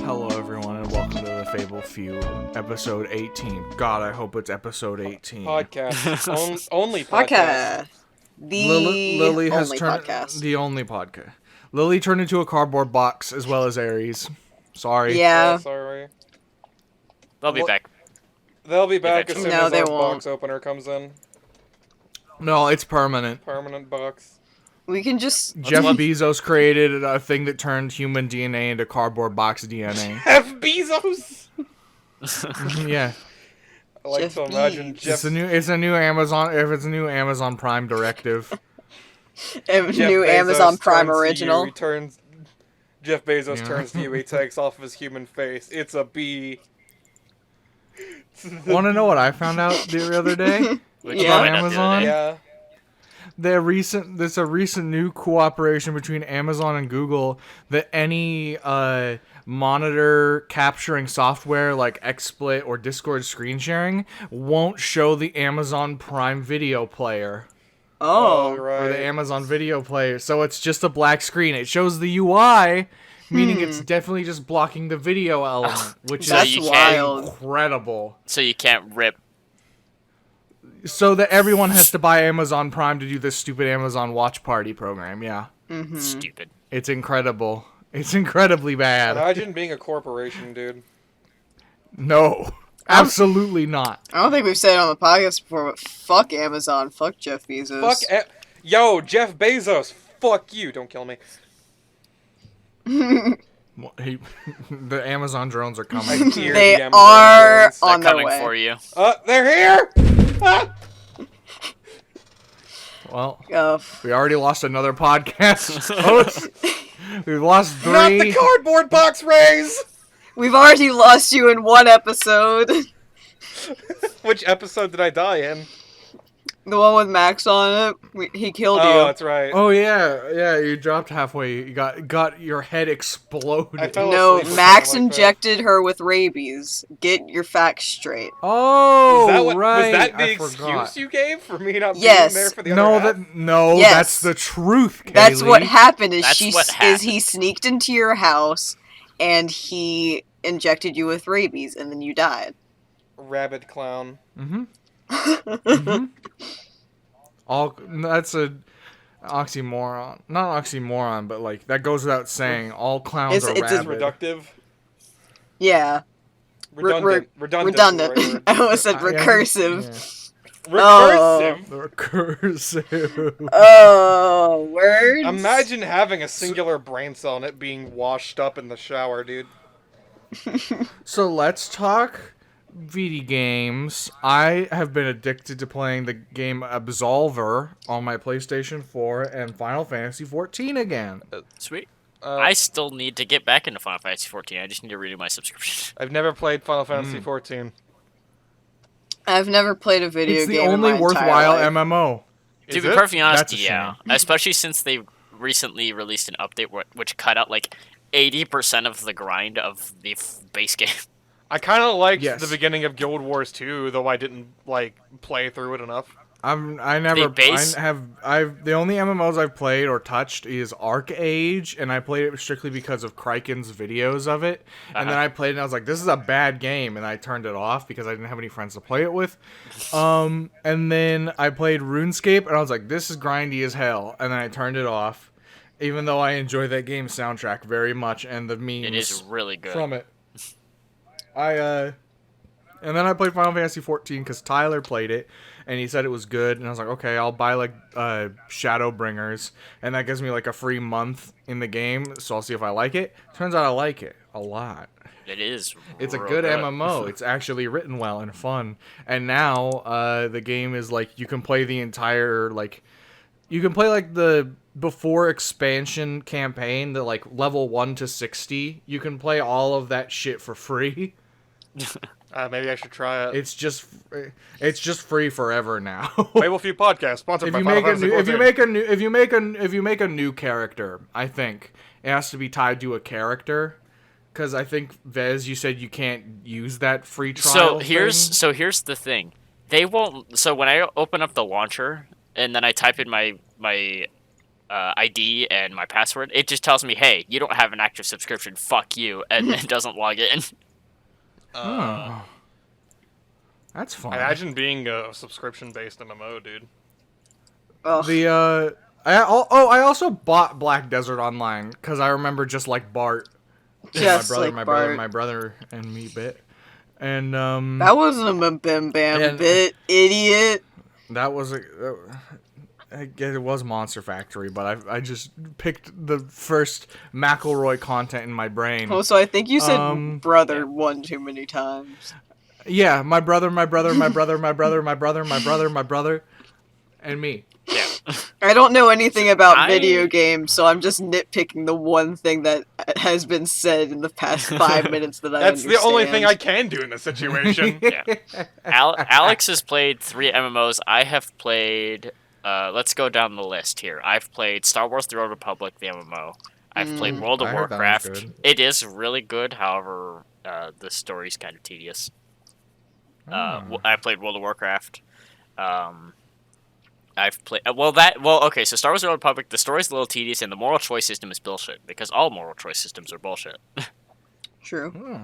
Hello everyone and welcome to the TheFableFew, episode 18. God, I hope it's episode 18. Podcast. Only podcast. Lily has only turned podcast. the only podcast. Lily turned into a cardboard box as well as Aries. Sorry. Yeah. Sorry. They'll be back. They'll be back as soon No, as they our won't. box opener comes in. No, it's permanent. Permanent box. We can just... Jeff Bezos created a thing that turned human DNA into cardboard box DNA. Jeff Bezos! Yeah. I like Jeff to imagine Bezos. Jeff... It's a new Amazon. If it's a new Amazon Prime directive. Jeff new Bezos Amazon Prime turns to original. you, Jeff Bezos Yeah. turns to you, he takes off his human face. It's a bee. Want to know what I found out the other day? Yeah. About Amazon? Yeah. There's a recent new cooperation between Amazon and Google that any monitor capturing software like XSplit or Discord screen sharing won't show the Amazon Prime Video Player Oh. right. or the Amazon Video Player. So it's just a black screen. It shows the UI, meaning it's definitely just blocking the video element, which So That's you is wild. incredible. So you can't rip. So that everyone has to buy Amazon Prime to do this stupid Amazon Watch Party program. Yeah. Stupid. It's incredible. It's incredibly bad. Imagine being a corporation, dude. No. Absolutely not. I don't think we've said it on the podcast before, but fuck Amazon. Fuck Jeff Bezos. Yo, Jeff Bezos! Fuck you! Don't kill me. The Amazon drones are I coming. hear They the Amazon are drones. on They're their coming way. for you. They're here! Ah! Well, Oh, we already lost another podcast host. We've lost three. Not the cardboard box rays! we've already lost you in one episode. Which episode did I die in? The one with Max on it. He killed Oh, you. that's right. Oh yeah, you dropped halfway. You got your head exploded. I fell No, asleep or Max something like that. injected her with rabies. Get your facts straight. Oh, Was that the I excuse forgot. you gave for me not Yes. being there for the No, other half? Yes. that's the truth, Kaylee. That's what happened. Is That's what happened. he sneaked into your house and he injected you with rabies, and then you died. Rabid clown. That's a oxymoron. Not oxymoron, but like that goes without saying. All clowns are It's It's rabid. reductive. Yeah. Redundant. I almost said Yeah. recursive. Recursive. The recursive. Oh, words. Imagine having a singular brain cell and it being washed up in the shower, dude. So let's talk VD games. I have been addicted to playing the game Absolver on my PlayStation 4 and Final Fantasy 14 again. Sweet. I still need to get back into Final Fantasy 14. I just need to renew my subscription. I've never played Final Fantasy 14. I've never played a video It's the game. only in my worthwhile entire life. MMO. To Is be it? perfectly honest, That's a yeah. shame. Especially since they recently released an update which cut out like 80% of the grind of the base game. I kind of liked Yes. the beginning of Guild Wars 2, though I didn't play through it enough. The only MMOs I've played or touched is Arc Age, and I played it strictly because of Kriken's videos of it. And then I played it and I was like, this is a bad game, and I turned it off because I didn't have any friends to play it with. And then I played RuneScape and I was like, this is grindy as hell, and then I turned it off. Even though I enjoy that game's soundtrack very much and the memes It is really good. from it. And then I played Final Fantasy 14 because Tyler played it, and he said it was good, and I was like, okay, I'll buy, Shadowbringers, and that gives me, a free month in the game, so I'll see if I like it. Turns out I like it a lot. It is. It's a real good MMO. It's actually written well and fun. And now, the game is, you can play the entire, you can play, the before expansion campaign, the, level 1 to 60. You can play all of that shit for free. Maybe I should try it. It's just free forever now. TheFableFew podcast sponsored if by you Final make a Fantasy new 14. if you make a new character, I think it has to be tied to a character. Because I think Vez, you said you can't use that free trial. So here's the thing. They won't. So when I open up the launcher and then I type in my ID and my password, it just tells me, "Hey, you don't have an active subscription. Fuck you," and it doesn't log in. That's fun. Imagine being a subscription-based MMO, dude. Ugh. I also bought Black Desert Online because I remember just like Bart. Just my like Bart. my brother and me bit. And That wasn't a Bim Bam bit, idiot. that was I guess it was Monster Factory, but I just picked the first McElroy content in my brain. Oh, so I think you said brother one too many times. Yeah, my brother, my brother, my brother, my brother, my brother, my brother, my brother, and me. Yeah. I don't know anything about video games, so I'm just nitpicking the one thing that has been said in the past 5 minutes that I That's understand. the only thing I can do in this situation. Yeah. Alex has played 3 MMOs. I have played. Let's go down the list here. I've played Star Wars: The Old Republic, the MMO. I've played World of I heard that one's Warcraft. good. It is really good. However, the story's kind of tedious. I played World of Warcraft. I've played okay. So Star Wars: The Old Republic, the story's a little tedious, and the moral choice system is bullshit because all moral choice systems are bullshit. True.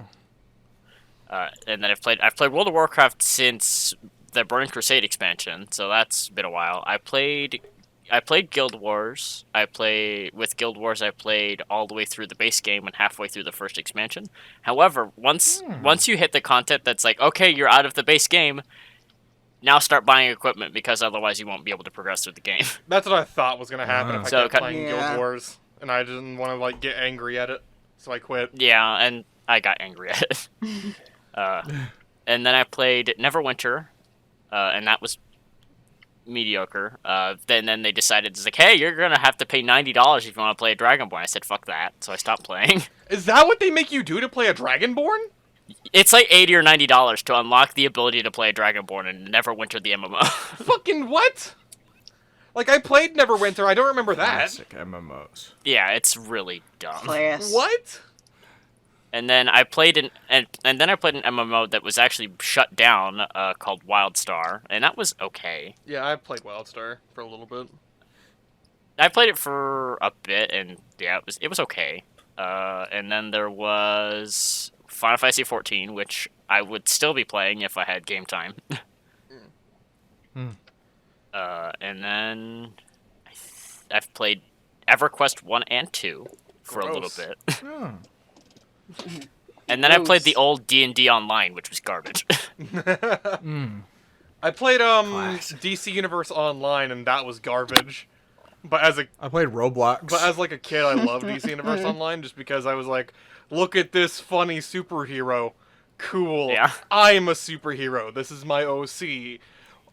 And then I've played World of Warcraft since the Burning Crusade expansion, so that's been a while. I played Guild Wars. With Guild Wars, I played all the way through the base game and halfway through the first expansion. However, once you hit the content that's like, okay, you're out of the base game, now start buying equipment because otherwise you won't be able to progress through the game. That's what I thought was gonna happen if I So kept playing Yeah. Guild Wars, and I didn't want to like get angry at it, so I quit. Yeah, and I got angry at it. And then I played Neverwinter, and that was mediocre. Then they decided, it's like, hey, you're gonna have to pay $90 if you want to play a Dragonborn. I said, fuck that, so I stopped playing. Is that what they make you do to play a Dragonborn? It's like $80 or $90 to unlock the ability to play a Dragonborn and Neverwinter the MMO. Fucking what? Like, I played Neverwinter, I don't remember that. Classic MMOs. Yeah, it's really dumb. Class. What? And then I played an MMO that was actually shut down, called WildStar, and that was okay. Yeah, I played WildStar for a little bit. I played it for a bit, and yeah, it was okay. And then there was Final Fantasy XIV, which I would still be playing if I had game time. And then I've played EverQuest 1 and 2 for a little Gross. bit. Oh. And then I played the old D&D Online, which was garbage. I played Classic. DC Universe Online, and that was garbage. But as I played Roblox. like a kid, I loved DC Universe Online just because I was like, look at this funny superhero. Cool. Yeah. I'm a superhero. This is my OC.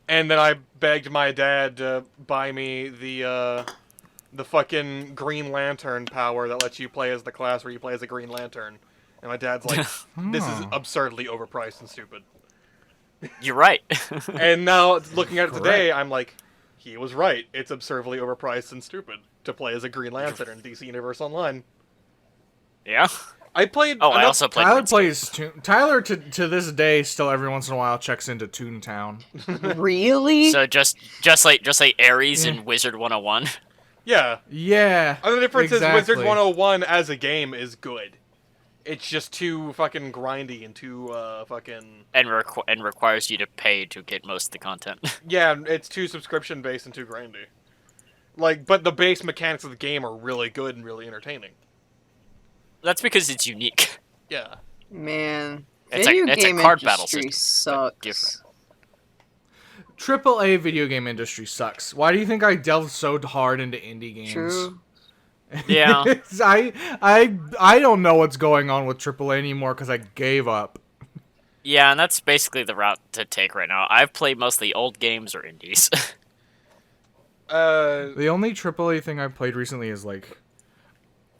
And then I begged my dad to buy me the fucking Green Lantern power that lets you play as the class where you play as a Green Lantern. And my dad's like, this is absurdly overpriced and stupid. You're right. And now, looking at it today, I'm like, he was right. It's absurdly overpriced and stupid to play as a Green Lantern in DC Universe Online. Yeah. I played... Oh, I also played. Tyler to this day still every once in a while checks into Toontown. Really? So just like Ares and Wizard 101. Yeah. Yeah. The difference exactly. is Wizard 101 as a game is good. It's just too fucking grindy and too fucking... And requires you to pay to get most of the content. Yeah, it's too subscription-based and too grindy. Like, but the base mechanics of the game are really good and really entertaining. That's because it's unique. Yeah. Man, It's video a game card battle industry system, but sucks. different. AAA video game industry sucks. Why do you think I delved so hard into indie games? True. Yeah. I don't know what's going on with AAA anymore because I gave up. Yeah, and that's basically the route to take right now. I've played mostly old games or indies. The only AAA thing I played recently is like,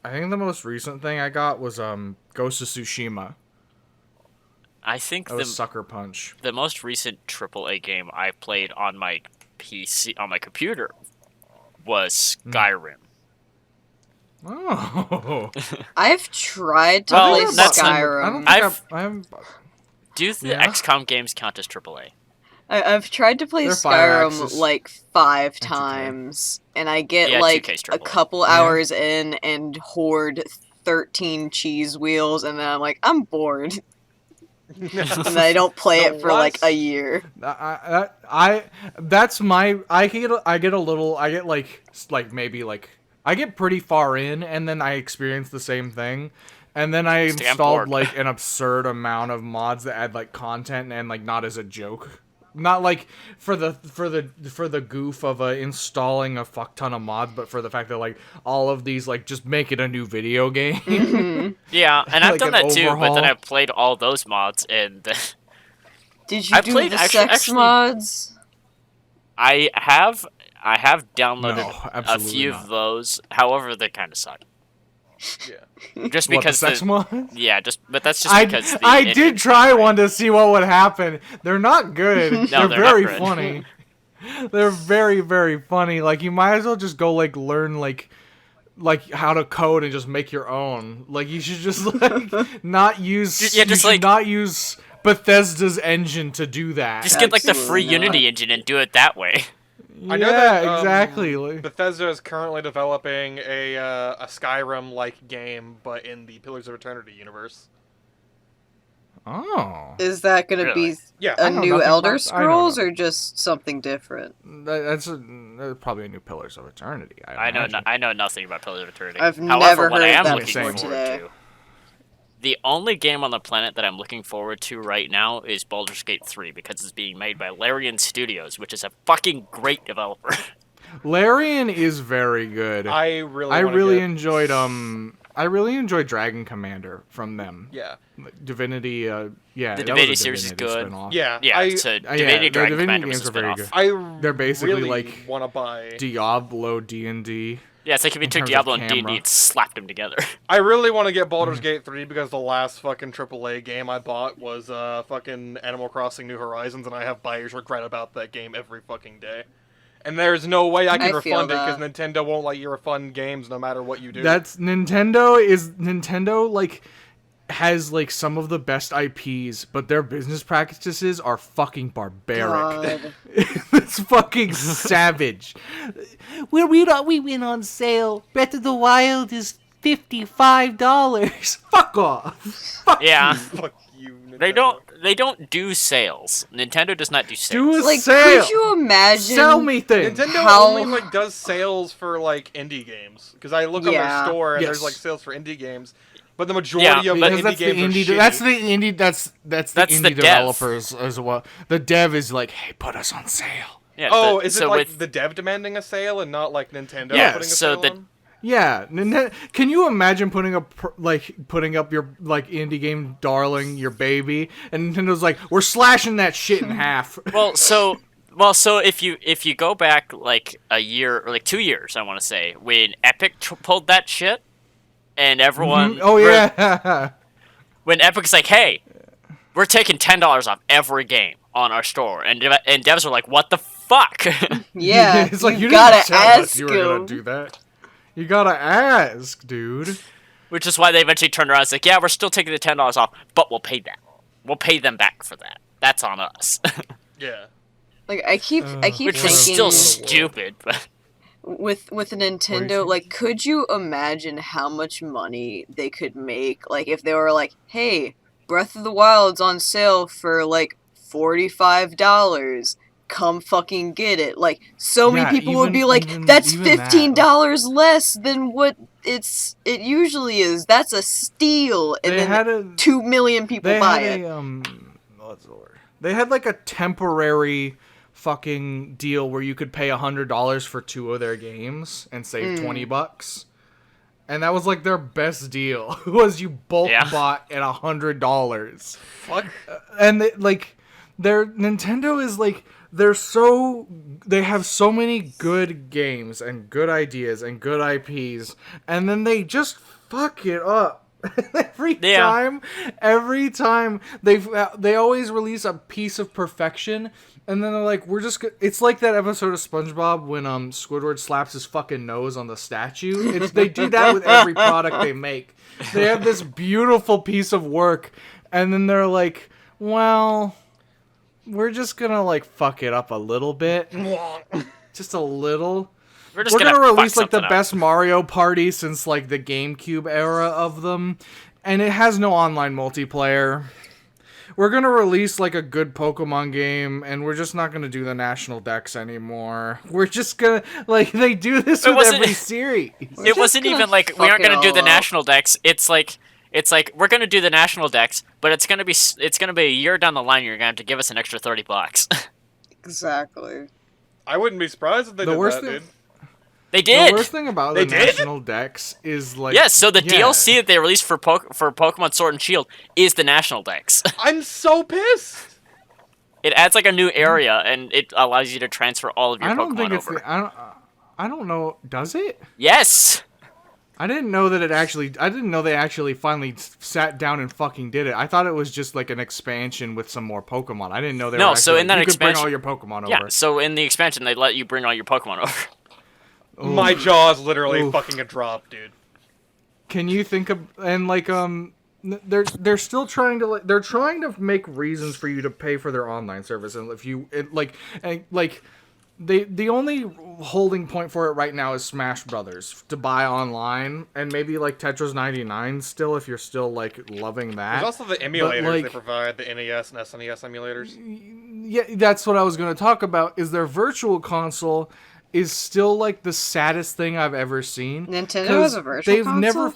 I think the most recent thing I got was Ghost of Tsushima. I think That was Sucker Punch. the most recent AAA game I played on my PC on my computer was Skyrim. Oh. I've tried to Well, play that's not- Skyrim. I don't think I haven't. Do the Yeah? XCOM games count as AAA? I've tried to play They're fire Skyrim axis. like 5 2K. times, and I get Yeah, like 2K's a AAA. couple Yeah. hours in and hoard 13 cheese wheels, and then I'm like, I'm bored, and then I don't play it for like a year. That's my. I get a little. I get like maybe like I get pretty far in, and then I experience the same thing. And then I Stay on installed board. like an absurd amount of mods that add like content and like not as a joke. Not like for the goof of installing a fuck ton of mods, but for the fact that like all of these like just make it a new video game. Yeah, and I've Like done an that too, but overhaul. then I played all those mods, and Did you I do played the actually- sex actually- mods? I have downloaded No, a absolutely few not. of those. However, they kind of suck. Yeah. Just What, the because sex mod? yeah, but that's just because the I engine's did not try right. one to see what would happen. They're not good. No, they're they're very not good. funny. They're very, very funny. Like you might as well just go like learn like how to code and just make your own. Like you should just like not use Yeah, you just, should like- not use Bethesda's engine to do that. Just get like the free Absolutely not. Unity engine and do it that way. I know yeah, that, exactly. Like, Bethesda is currently developing a Skyrim-like game, but in the Pillars of Eternity universe. oh, Is that gonna Really? be Yeah. a I know new nothing Elder about- I don't Scrolls know. or just something different? that's probably a new Pillars of Eternity. I know imagine. I know nothing about Pillars of Eternity. I've However, never what heard I of am that looking before forward today. to, the only game on the planet that I'm looking forward to right now is Baldur's Gate 3 because it's being made by Larian Studios, which is a fucking great developer. Larian is very good. I really I really enjoyed Dragon Commander from them. Yeah. Divinity, yeah. The that was a Divinity series is Divinity good. spin-off. Yeah. Yeah, so yeah, Divinity the Dragon Divinity Commander was a games are very spin-off. good. They're basically really like want to buy. Diablo D&D. Yeah, it's like if you in took terms of Diablo and D&D camera. and slapped them together. I really want to get Baldur's Gate 3 because the last fucking AAA game I bought was fucking Animal Crossing New Horizons, and I have buyer's regret about that game every fucking day. And there's no way I can I feel refund it because that. Nintendo won't let you refund games no matter what you do. That's Nintendo like has like some of the best IPs, but their business practices are fucking barbaric. God. It's fucking savage. We went on sale. Breath of the Wild is $55. Fuck off. Fuck Yeah, Fuck you, Nintendo. they don't do sales. Nintendo does not do sales. Do a Like, sale. could you imagine? Sell me things. Nintendo How- only like does sales for like indie games because I look on their Yeah. store and Yes. there's like sales for indie games, but the majority of the Because indie that's the games indie. are shitty. That's the indie. That's the That's the indie dev. developers as well. The dev is like, hey, put us on sale. Yeah, Oh, the- is so it like with the dev demanding a sale and not like Nintendo Yeah, putting a so sale the- on? Yeah, can you imagine putting up your like indie game darling, your baby, and Nintendo's like, we're slashing that shit in half. so if you go back like a year or like 2 years, I want to say, when Epic pulled that shit, and everyone Oh yeah. when Epic's like, hey, we're taking $10 off every game on our store, and devs are like, what the fuck? Yeah, It's like you gotta didn't tell us ask you were gonna him. do that. You gotta ask, dude. Which is why they eventually turned around and was like, yeah, we're still taking the $10 off, but we'll pay that. We'll pay them back for that. That's on us. Yeah. Like I keep Which thinking is still What a world. stupid, but with Nintendo, think? like, could you imagine how much money they could make? Like, if they were like, "Hey, Breath of the Wild's on sale for like $45. Come fucking get it!" Like, so many Yeah, people would be even- like, even- "That's even that. $15 less than what it usually is. That's a steal!" And They then had a 2 million people they buy had it. what's the word? They had like a temporary fucking deal where you could pay $100 for 2 of their games and save $20. And that was like their best deal. Was you bulk Yeah. bought at $100. Fuck. And their Nintendo is like they have so many good games and good ideas and good IPs, and then they just fuck it up Yeah. every time they always release a piece of perfection, and then they're like, it's like that episode of SpongeBob when Squidward slaps his fucking nose on the statue. They do that with every product they make. They have this beautiful piece of work, and then they're like, well, we're just gonna like fuck it up a little bit, just a little. We're Gonna release like the up. best Mario Party since like the GameCube era of them, and it has no online multiplayer. We're gonna release like a good Pokemon game, and we're just not gonna do the national dex anymore. We're just gonna they do this with every series. It wasn't even like we aren't gonna do the national dex. It's like we're gonna do the national dex, but it's gonna be a year down the line. You're gonna have to give us an extra $30. Exactly. I wouldn't be surprised if they did that, dude. They did. The worst thing about the national dex is like so the DLC that they released for Pokemon Sword and Shield is the national dex. I'm so pissed. It adds like a new area and it allows you to transfer all of your Pokemon over. I don't know. Does it? Yes. I didn't know that I didn't know they actually finally sat down and fucking did it. I thought it was just like an expansion with some more Pokemon. I didn't know they were so in that you expansion, could bring all your Pokemon over. Yeah. So in the expansion, they let you bring all your Pokemon over. Ooh. My jaw's literally fucking a drop, dude. Can you think of they're still trying to they're trying to make reasons for you to pay for their online service, and if you the only holding point for it right now is Smash Brothers to buy online, and maybe like Tetris 99 still if you're still like loving that. There's also the emulators they provide, the NES and SNES emulators. Yeah, that's what I was going to talk about. Is their virtual console is still like the saddest thing I've ever seen. Nintendo has a virtual console?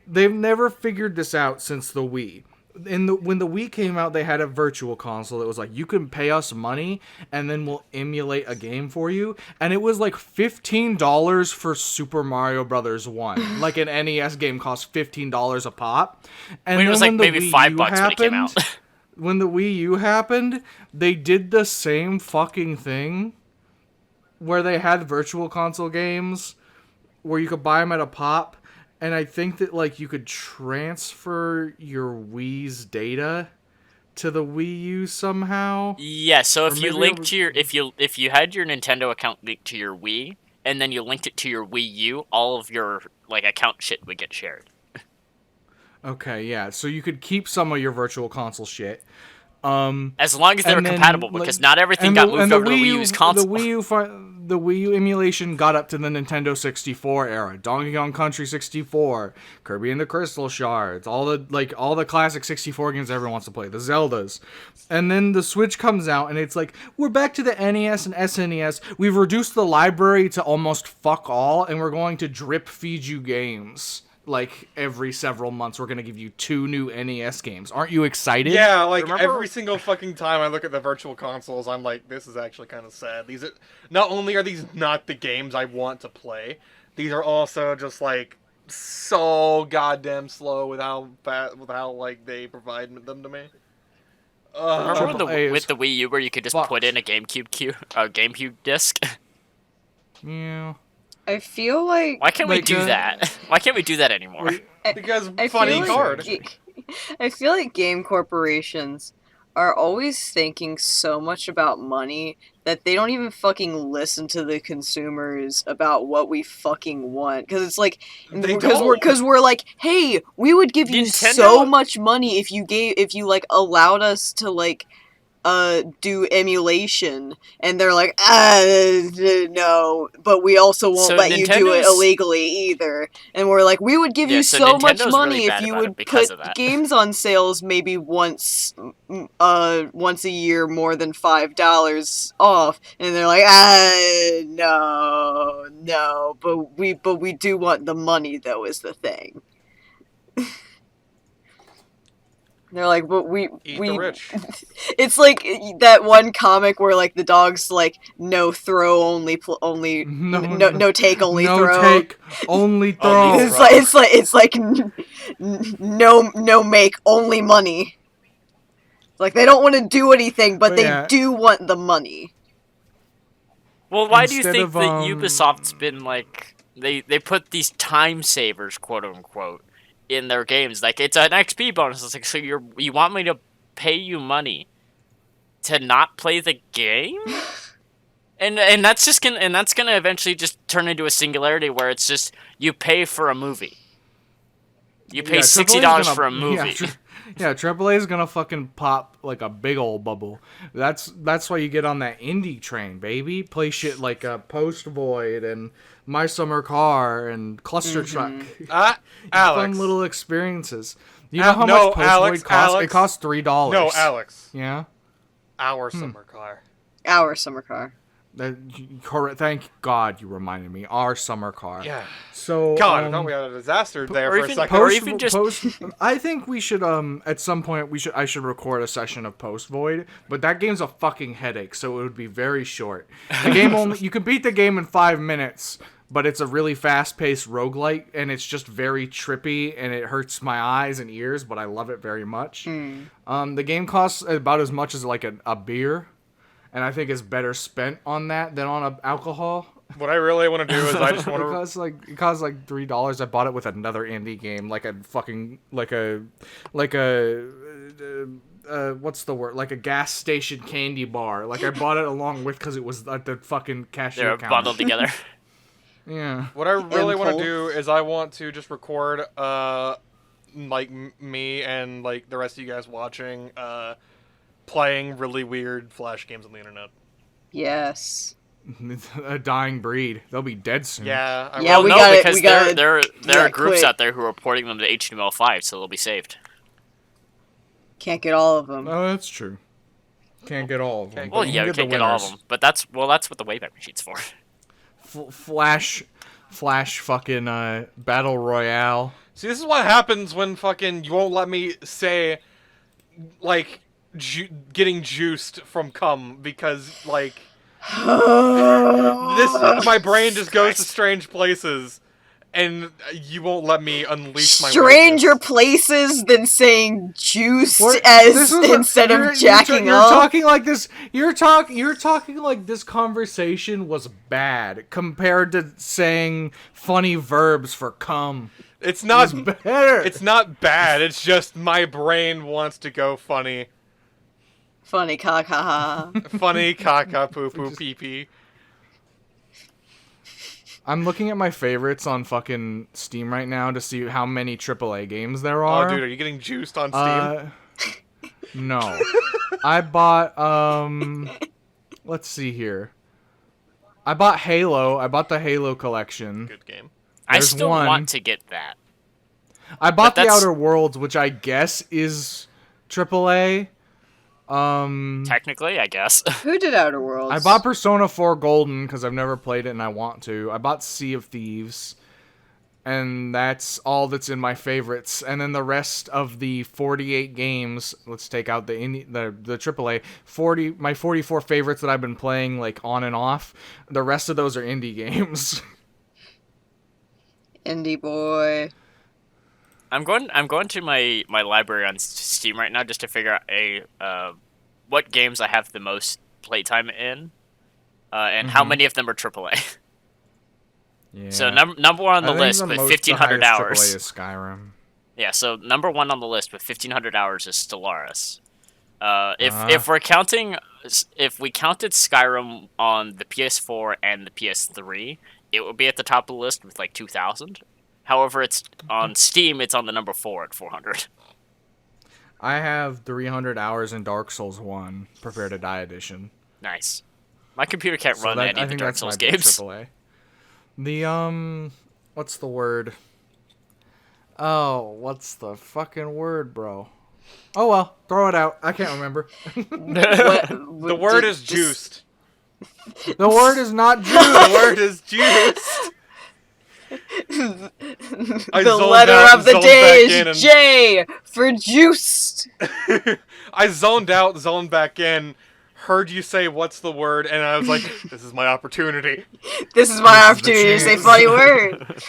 They've never figured this out since the Wii. When the Wii came out, they had a virtual console that was like, you can pay us money and then we'll emulate a game for you. And it was like $15 for Super Mario Brothers 1. Like an NES game cost $15 a pop. And it was like maybe $5 when it came out. When the Wii U happened, they did the same fucking thing where they had virtual console games where you could buy them at a pop, and I think that like you could transfer your Wii's data to the Wii U somehow. Yeah, so if you linked to your if you had your Nintendo account linked to your Wii and then you linked it to your Wii U, all of your like account shit would get shared. Okay, yeah. So you could keep some of your virtual console shit. As long as they were compatible, because not everything got moved over to the Wii U's console. The Wii U emulation got up to the Nintendo 64 era. Donkey Kong Country 64, Kirby and the Crystal Shards, all the classic 64 games everyone wants to play, the Zeldas. And then the Switch comes out, and it's like, we're back to the NES and SNES. We've reduced the library to almost fuck all, and we're going to drip feed you games. Like, every several months, we're going to give you 2 new NES games. Aren't you excited? Yeah, like, every single fucking time I look at the virtual consoles, I'm like, this is actually kind of sad. Not only are these not the games I want to play, these are also just, like, so goddamn slow with how like, they provide them to me. Remember with the Wii U where you could just put in a GameCube disc? Yeah. I feel like... Why can't we do that? Why can't we do that anymore? Because funny card. I feel like game corporations are always thinking so much about money that they don't even fucking listen to the consumers about what we fucking want. Because it's like... Because we're like, hey, we would give you so much money if you like, allowed us to, like... do emulation, and they're like, no, but we also won't let you do it illegally either. And we're like, we would give you so much money if you would put games on sales maybe once a year more than $5 off. And they're like, no, but we do want the money though, is the thing. They're like, but we the rich. It's like that one comic where like the dog's like no throw only no take only no throw. No take only throw. It's like no make only money. Like they don't want to do anything, but they do want the money. Well, why do you think that Ubisoft's been like they put these time savers, quote unquote, in their games. Like, it's an XP bonus. It's like, so you want me to pay you money to not play the game? And that's gonna eventually just turn into a singularity where it's just you pay for a movie. You pay $60 for a movie. Yeah, AAA is gonna fucking pop like a big old bubble. That's why you get on that indie train, baby. Play shit like Post Void and My Summer Car and Cluster Truck. Alex. Fun little experientions. You know how much Post Void costs? It costs $3. No, Alex. Yeah. Our summer car. Our summer car. Thank God you reminded me. Our summer car. Yeah. So God, I thought we had a disaster there for a second. Or even just I think we should at some point I should record a session of Post Void, but that game's a fucking headache, so it would be very short. The game you can beat the game in 5 minutes, but it's a really fast-paced roguelike, and it's just very trippy, and it hurts my eyes and ears, but I love it very much. The game costs about as much as like a beer, and I think it's better spent on that than on alcohol. What I really want to do is I just want to. It costs like $3. I bought it with another indie game, like a fucking what's the word? Like a gas station candy bar. Like I bought it along with because it was at the fucking cashier they're counter. bundled together. Yeah. What I really want to do is I want to just record, like me and like the rest of you guys watching, playing really weird Flash games on the internet. Yes. A dying breed. They'll be dead soon. Yeah. Yeah, Well, we no, got because it. there are groups quit. out there who are porting them to HTML5, so they'll be saved. Can't get all of them. Oh, that's true. Can't get all of them. Well, yeah, we can't get all of them, but that's what the Wayback Machine's for. Flash fucking battle royale. See, this is what happens when fucking you won't let me say, like, getting juiced from cum, because, like, my brain just goes to strange places, and you won't let me unleash my Stranger weirdness. places than saying juiced This was instead of you're jacking you're off. talking like this. You're talking like this conversation was bad compared to saying funny verbs for cum. It's not Better. It's not bad. It's just my brain wants to go funny. Funny cock, ha ha. Funny caca poo poo pee pee. I'm looking at my favorites on fucking Steam right now to see how many AAA games there are. Oh, dude, are you getting juiced on Steam? No. I bought, let's see here. I bought Halo. I bought the Halo collection. Good game. I There's still one. want to get that. I bought But The that's- Outer Worlds, which I guess is AAA. Technically, I guess. Who did Outer Worlds? I bought Persona 4 Golden because I've never played it and I want to. I bought Sea of Thieves. And that's all that's in my favorites. And then the rest of the 48 games, let's take out the AAA, my 44 favorites that I've been playing like on and off. The rest of those are indie games. Indie boy. I'm going to my library on Steam right now just to figure out what games I have the most playtime in, and how many of them are AAA. Yeah. So number one on the I think list the with most- 1,500 the highest hours. AAA is Skyrim. Yeah, so number one on the list with 1,500 hours is Stellaris. If we counted Skyrim on the PS4 and the PS3, it would be at the top of the list with like 2,000. However, it's on Steam. It's on the number 4 at 400. I have 300 hours in Dark Souls 1, Prepare to Die edition. Nice. My computer can't So run that, any I of the think Dark that's Souls my big games. AAA. The what's the word? Oh, what's the fucking word, bro? Oh well, throw it out. I can't remember. The word is juiced. The word is not juice. The word is juiced. I The zoned letter out of the and day zoned back in is J for juiced. I zoned out, zoned back in, heard you say what's the word, and I was like, this is my opportunity. This is my opportunity to say chance. funny word.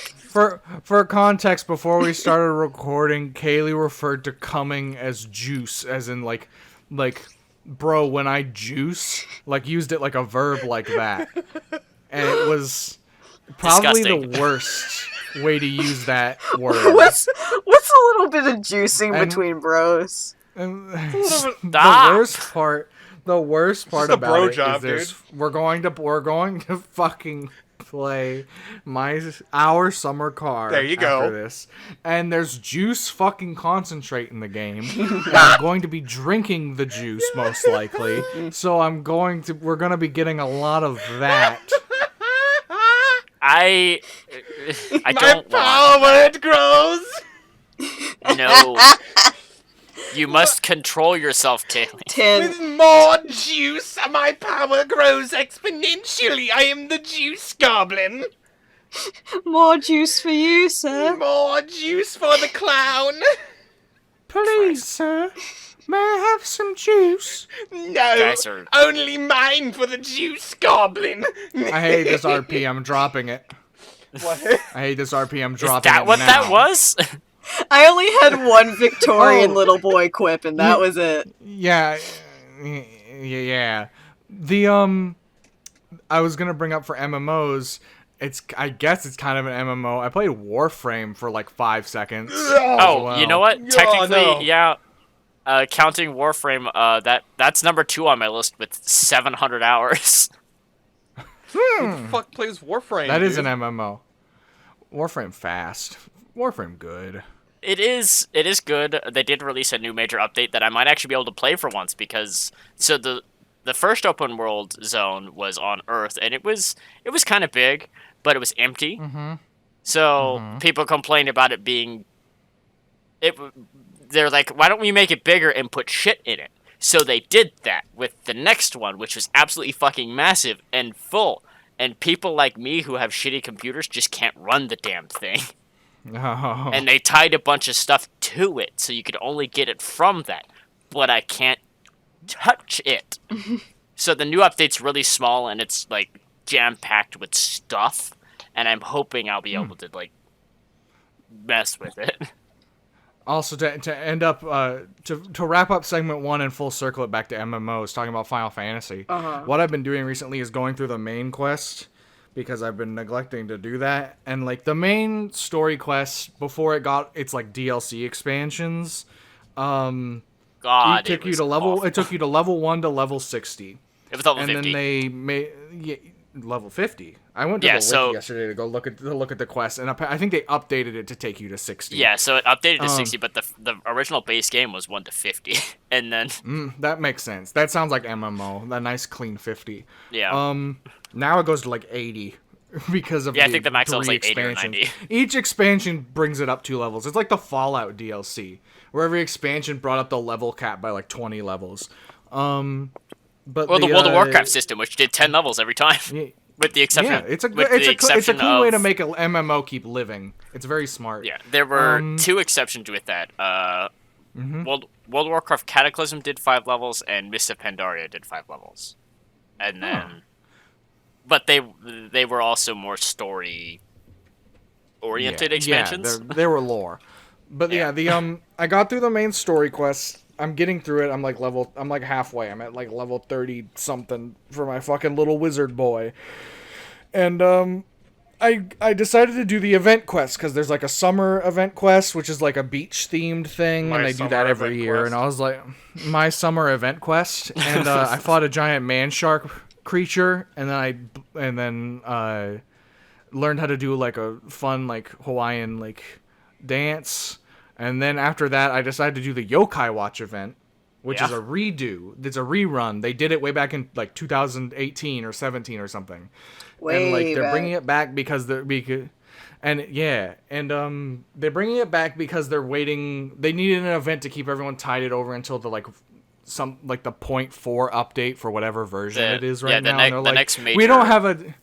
For context, before we started recording, Kaylee referred to coming as juice, as in like, bro, when I juice, like used it like a verb like that, and it was probably Disgusting. the worst. way to use that word. What's a little bit of juicing And- between bros? And little bit- the worst part just a about bro it job, is we're going to fucking play our summer car. There you after go. this, and there's juice fucking concentrate in the game. And I'm going to be drinking the juice most likely. So we're gonna be getting a lot of that. I My don't power when it grows. want. No. You must control yourself, Kaylee. With 10. more juice, my power grows exponentially. I am the juice goblin. More juice for you, sir. More juice for the clown. Please, sir, may I have some juice? No, Guys are- only mine for the juice goblin. I hate this RP. I'm dropping it. What? I hate this RP. I'm Is dropping that it what now. that was? I only had one Victorian Oh. little boy quip, and that was it. Yeah. The I was gonna bring up for MMOs. I guess it's kind of an MMO. I played Warframe for like 5 seconds. Oh, you know what? Oh, Technically, no. yeah. Counting Warframe, that's number 2 on my list with 700 hours. Who the fuck plays Warframe? That is dude? an MMO. Warframe fast. Warframe good. It is good. They did release a new major update that I might actually be able to play for once because the first open world zone was on Earth and it was kind of big, but it was empty. Mm-hmm. So people complained about it being they're like, why don't we make it bigger and put shit in it? So they did that with the next one, which was absolutely fucking massive and full. And people like me who have shitty computers just can't run the damn thing. Oh. And they tied a bunch of stuff to it, so you could only get it from that. But I can't touch it. So the new update's really small, and it's, like, jam-packed with stuff. And I'm hoping I'll be able to, like, mess with it. Also, to end up to wrap up segment 1 and full circle it back to MMOs, talking about Final Fantasy. What I've been doing recently is going through the main quest because I've been neglecting to do that. And like the main story quest before it got its like DLC expansions, God, it took you to level 1 to level 60. It was level And 50. then they made level 50. I went to the wiki yesterday to go look at the quest, and I think they updated it to take you to 60. Yeah, so it updated to 60, but the original base game was 1 to 50. And then... That makes sense. That sounds like MMO. That nice clean 50. Yeah. Now it goes to like 80 because of I think the max level's like 80 or expansions. 90. Each expansion brings it up 2 levels. It's like the Fallout DLC, where every expansion brought up the level cap by like 20 levels. But Well, the World of Warcraft system, which did 10 levels every time. Yeah, With the exception yeah, it's a exception cool way to of- make an MMO keep living. It's very smart. Yeah, there were 2 exceptions with that. World of Warcraft Cataclysm did 5 levels, and Mists of Pandaria did 5 levels. And then... But they were also more story-oriented expansions. Yeah, they were lore. But yeah, I got through the main story quest. I'm getting through it. I'm like halfway. I'm at like level 30 something for my fucking little wizard boy. And I decided to do the event quest because there's like a summer event quest, which is like a beach themed thing, My and they do summer that every event year. quest. And I was like, my summer event quest, and I fought a giant man shark creature, and then I learned how to do like a fun like Hawaiian like dance. And then after that, I decided to do the Yokai Watch event, which is a redo. It's a rerun. They did it way back in like 2018 or 17 or something. And like they're bringing it back because they're they're bringing it back because they're waiting. They needed an event to keep everyone tided over until the like the point 4 update for whatever version it is right now. And they're like, next major... we don't have a.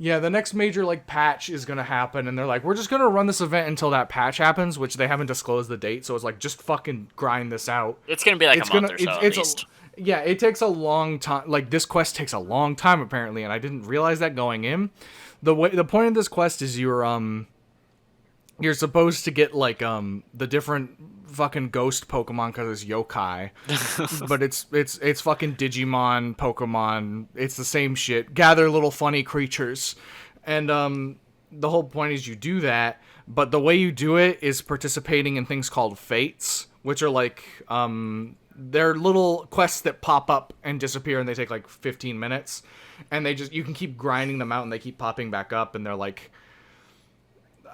Yeah, the next major like patch is gonna happen, and they're like, we're just gonna run this event until that patch happens, which they haven't disclosed the date. So it's like, just fucking grind this out. It's gonna be like a month or so at least. Yeah, it takes a long time. Like this quest takes a long time apparently, and I didn't realize that going in. The point of this quest is you're supposed to get like the different fucking ghost Pokemon because it's yokai, but it's fucking Digimon Pokemon. It's the same shit. Gather little funny creatures, and the whole point is you do that, but the way you do it is participating in things called fates, which are like they're little quests that pop up and disappear, and they take like 15 minutes, and you can keep grinding them out, and they keep popping back up, and they're like,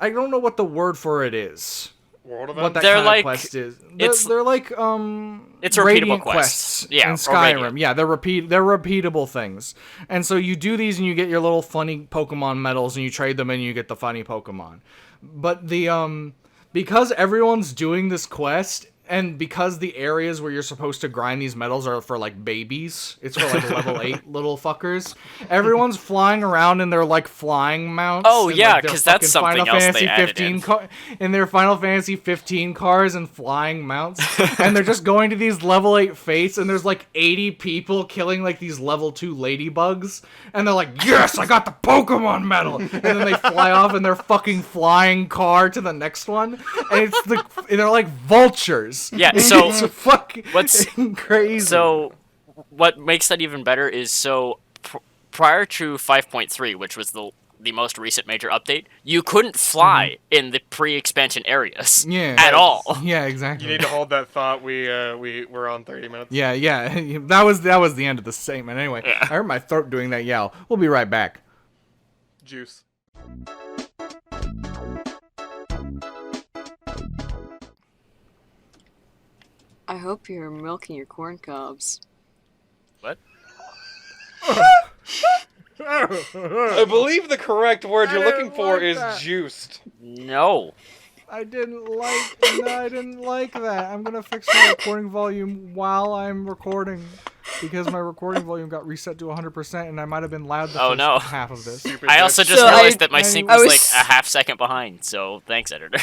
I don't know what the word for it is. What that they're kind like, of quest is. They're like it's repeatable Radiant quests. in Skyrim. Yeah, they're repeatable things. And so you do these and you get your little funny Pokemon medals and you trade them and you get the funny Pokemon. But the because everyone's doing this quest, and because the areas where you're supposed to grind these medals are for like babies, it's for like level 8 little fuckers. Everyone's flying around in their like flying mounts. Oh and, yeah, like, because that's something Final else Fantasy they added 15 in. in their Final Fantasy 15 cars and flying mounts, and they're just going to these level 8 fates, and there's like 80 people killing like these level 2 ladybugs, and they're like, yes, I got the Pokemon medal, and then they fly off in their fucking flying car to the next one, and they're like vultures. Yeah, so it's fucking what's crazy. So what makes that even better is prior to 5.3, which was the most recent major update, you couldn't fly in the pre-expansion areas at all. Yeah, exactly. You need to hold that thought. We're on 30 minutes. Yeah. That was the end of the statement. Anyway, I heard my throat doing that yell. We'll be right back. Juice. I hope you're milking your corn cobs. What? I believe the correct word you're looking for is juiced. No. I didn't like that. I'm gonna fix my recording volume while I'm recording, because my recording volume got reset to 100%, and I might have been loud the first half of this. I also just realized that my sync was like a half second behind, so thanks, editor.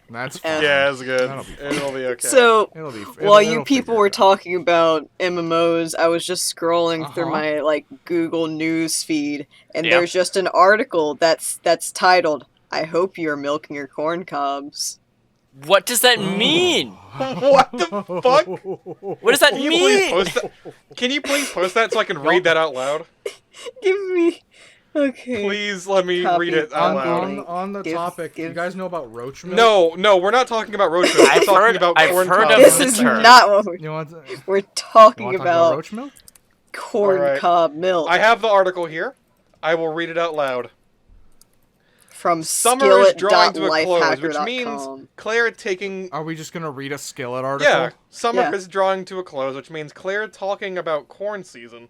That's fine. Yeah, it's good. It'll be okay. So, while you it'll people were talking about MMOs, I was just scrolling through my like Google News feed, and there's just an article that's titled, "I hope you're milking your corn cobs." What does that mean? What the fuck? What does that mean? Can you please post that so I can read that out loud? Give me... Okay. Please let me read it out loud. On the topic, you guys know about roach milk? No, we're not talking about roach milk. We're talking about corn heard cobs. of This is not what we're talking about. Roach milk? Corn cob milk. I have the article here. I will read it out loud. From Summer is drawing to a close, which means Claire taking... Are we just going to read a skillet article? Yeah, summer is drawing to a close, which means Claire talking about corn season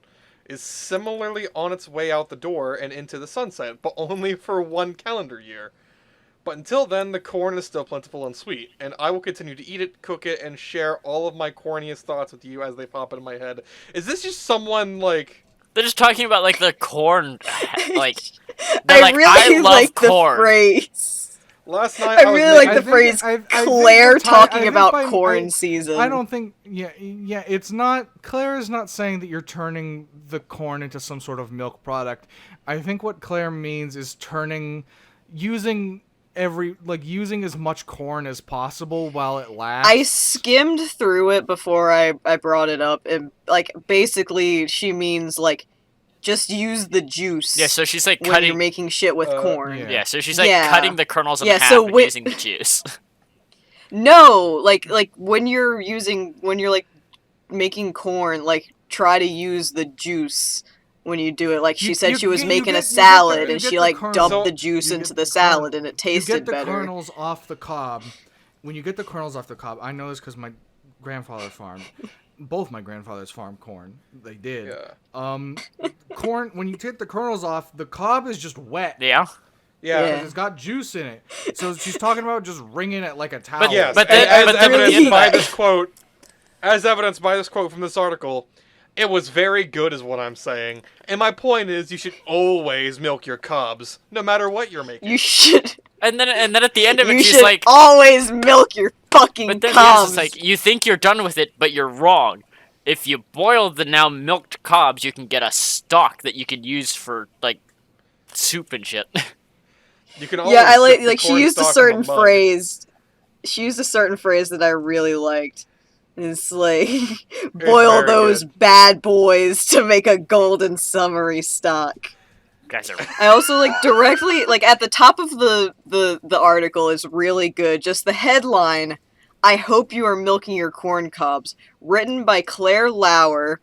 is similarly on its way out the door and into the sunset, but only for 1 calendar year. But until then, the corn is still plentiful and sweet, and I will continue to eat it, cook it, and share all of my corniest thoughts with you as they pop into my head. Is this just someone, like... They're just talking about, like, the corn, like... I really like corn. the phrase. Last night I really like the phrase Claire talking about corn season. I don't think... Yeah, it's not... Claire is not saying that you're turning the corn into some sort of milk product. I think what Claire means is using as much corn as possible while it lasts. I skimmed through it before I brought it up, and, like, basically she means, like, just use the juice. Yeah, so she's like when cutting. you're making shit with corn. Yeah, so she's like cutting the kernels in half so and using the juice. No, like when you're like making corn, like try to use the juice when you do it. Like she said, she was making a salad and she like dumped the juice into the salad and it tasted better. You get the kernels off the cob. When you get the kernels off the cob, I know this because my grandfather farmed. Both my grandfathers farmed corn. They did. Yeah. Corn, when you take the kernels off, the cob is just wet. Yeah. Yeah. It's got juice in it. So she's talking about just wringing it like a towel. But yes, as evidenced by this quote from this article, it was very good is what I'm saying. And my point is you should always milk your cobs, no matter what you're making. You should. And then at the end of it, you she's should like, always milk your fucking but then cobs. It's like, you think you're done with it, but you're wrong. If you boil the now milked cobs, you can get a stock that you can use for, like, soup and shit. You can always she used a certain phrase. She used a certain phrase that I really liked. It's like, boil those bad boys to make a golden summery stock. guys are. I also like directly like at the top of the article is really good. Just the headline, "I hope you are milking your corn cobs," written by Claire Lauer,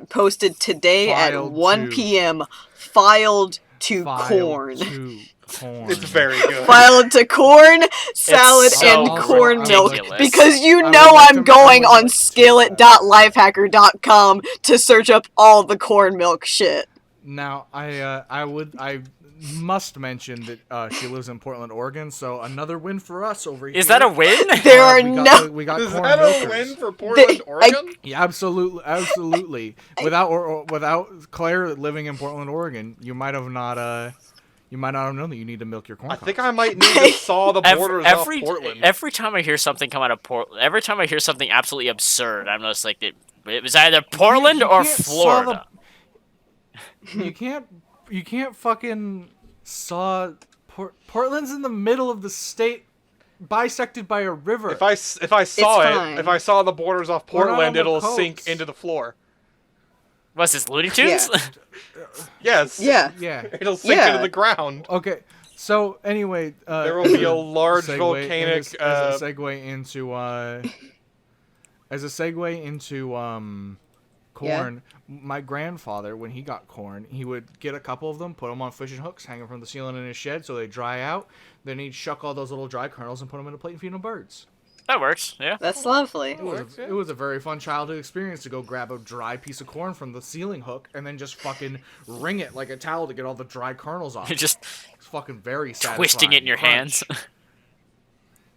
posted today at Filed 1 to- p.m. Filed to corn. Filed to corn. It's very good. Filed to corn, salad, so and corn milk. ridiculous. Because you I know would like I'm to- going I would on like to- skillet.lifehacker.com to search up all the corn milk shit. Now, I must mention that she lives in Portland, Oregon, so another win for us over here. Is that a win? There are we got Is corn that a milkers. win for Portland, Oregon? Yeah, absolutely. Without Claire living in Portland, Oregon, you might not have known that you need to milk your corn. I think I might need to saw the borders off Portland. Every time I hear something come out of Portland, every time I hear something absolutely absurd, I'm just like, it was either Portland or can't saw Florida. You can't fucking saw Portland's in the middle of the state, bisected by a river. If I saw fine. if I saw the borders off We're not on Portland, the it'll coast. sink into the floor. What's this, Looney Tunes? Yes. Yeah. Yeah. It'll sink Yeah. into the ground. Okay. So anyway, There will be a large volcanic. as a segue into corn. My grandfather, when he got corn, he would get a couple of them, put them on fishing hooks, hang them from the ceiling in his shed so they dry out. Then he'd shuck all those little dry kernels and put them in a plate and feed them birds. That works, yeah. That's lovely. It was a very fun childhood experience to go grab a dry piece of corn from the ceiling hook and then just fucking wring it like a towel to get all the dry kernels off. You're just It's fucking very satisfying. twisting it in your Crunch. hands.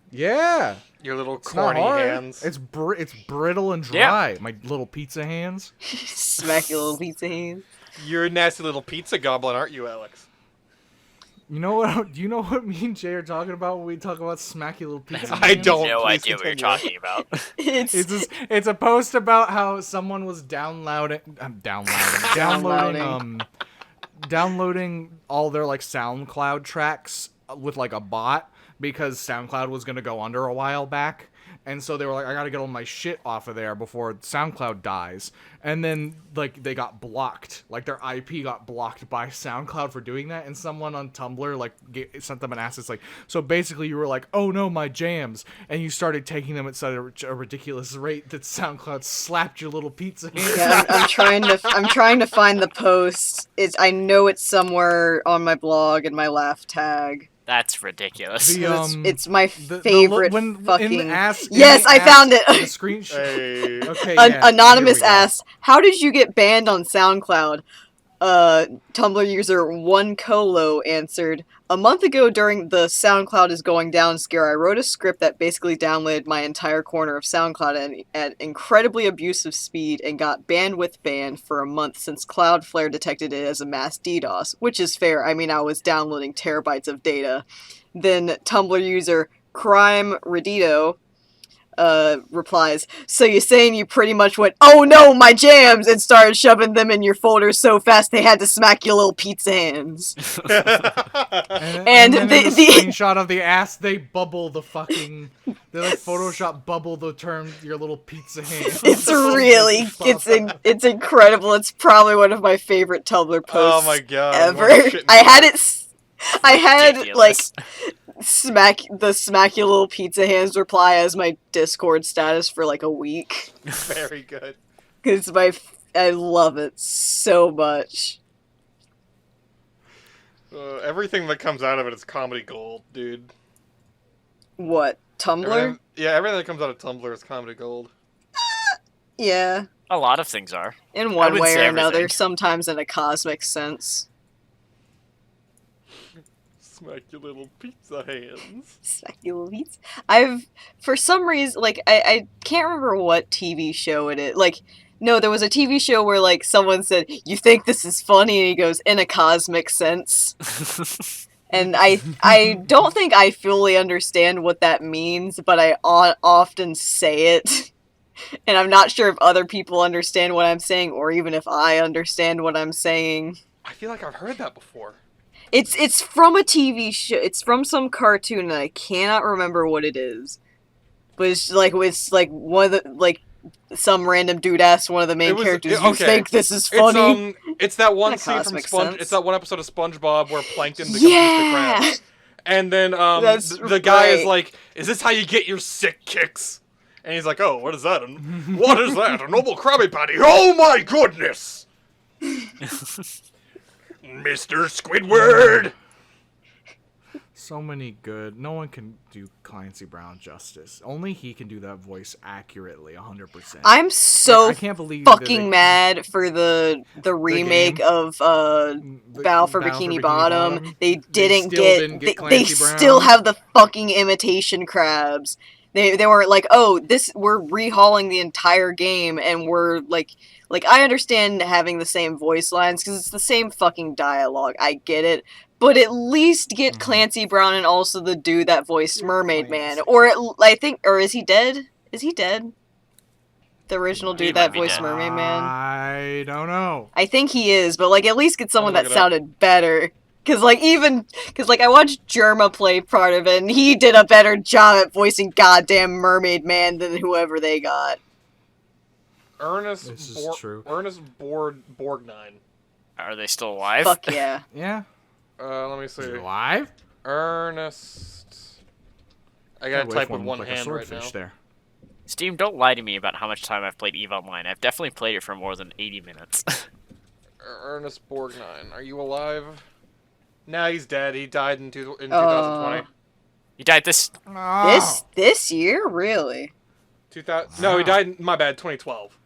Yeah. Your little It's not corny hard. hands. It's brittle and Yeah. dry. My little pizza hands. Smack your little pizza hands. You're a nasty little pizza goblin, aren't you, Alex? You know what? Do you know what me and Jay are talking about when we talk about smacky little pizza? I hands? don't. No Please idea what you're continue. talking about. It's a post about how someone was downloading all their like SoundCloud tracks with like a bot because SoundCloud was gonna go under a while back. And so they were like, I gotta get all my shit off of there before SoundCloud dies. And then, like, they got blocked. Like, their IP got blocked by SoundCloud for doing that. And someone on Tumblr, like, sent them an ask. It's like, so basically you were like, oh no, my jams. And you started taking them at such a ridiculous rate that SoundCloud slapped your little pizza hand. Yeah, I'm trying to find the post. I know it's somewhere on my blog in my laugh tag. That's ridiculous. It's my favorite fucking. Yes, I found it. The screenshot. Hey. Okay, yeah, Anonymous here we go. asks, "How did you get banned on SoundCloud?" Tumblr user One Colo answered, "A month ago during the SoundCloud is going down scare, I wrote a script that basically downloaded my entire corner of SoundCloud at incredibly abusive speed and got bandwidth banned for a month since Cloudflare detected it as a mass DDoS, which is fair. I mean, I was downloading terabytes of data." Then Tumblr user Crime Redito replies, "So you're saying you pretty much went, 'Oh no, my jams,' and started shoving them in your folders so fast they had to smack your little pizza hands." And then the- in the screenshot of the ass, they bubble the fucking. They like Photoshop bubble the term your little pizza hand. It's really, it's incredible. It's probably one of my favorite Tumblr posts Oh my god. ever. what a shit I had it. I had like Ridiculous. smack your little pizza hands reply as my Discord status for like a week. Very good. Cause I love it so much. Everything that comes out of it is comedy gold, dude. What, Tumblr? Everything that comes out of Tumblr is comedy gold. Yeah, A lot of things are. in one would way say or another. everything. Sometimes in a cosmic sense. Smack your little pizza hands. Smack your little pizza. For some reason, like, I can't remember what TV show it is. Like, no, there was a TV show where, like, someone said, "You think this is funny?" And he goes, "In a cosmic sense." And I don't think I fully understand what that means, but I often say it. And I'm not sure if other people understand what I'm saying, or even if I understand what I'm saying. I feel like I've heard that before. It's from a TV show. It's from some cartoon, and I cannot remember what it is. But it's like one of the, like, some random dude asked one of the main characters, "You think this is funny?" It's that one That scene from cosmic Sponge. sense. It's that one episode of SpongeBob where Plankton becomes Mr. Krabs. And then That's the guy is right. like, "Is this how you get your sick kicks?" And he's like, "Oh, what is that? What is that? A noble Krabby Patty? Oh my goodness, Mr. Squidward!" So many good. No one can do Clancy Brown justice. Only he can do that voice accurately, 100%. I'm so I can't believe that fucking mad for the remake game? of Battle for Bikini Bottom. They didn't didn't get get they Clancy Brown. still have the fucking imitation crabs. They were like, "Oh, we're rehauling the entire game and we're like I understand having the same voice lines cuz it's the same fucking dialogue. I get it. But at least get Clancy Brown and also the dude that voiced Mermaid Man. Or is he dead? Is he dead? The original He dude might that be voiced dead. Mermaid Man? I don't know. I think he is, but like at least get someone I'll that look it up. sounded better. Cause I watched Jerma play part of it and he did a better job at voicing goddamn Mermaid Man than whoever they got. Ernest This is true. Borgnine. Are they still alive? Fuck yeah. Yeah. Let me Is see. he alive? Ernest. I gotta Wait type for with him, one like a hand right swordfish now. there. Steam, don't lie to me about how much time I've played EVE Online. I've definitely played it for more than 80 minutes. Ernest Borgnine. Are you alive? Nah, he's dead. He died in 2020. He died this... Oh. This year? Really? 2000. No, he died. My bad. 2012.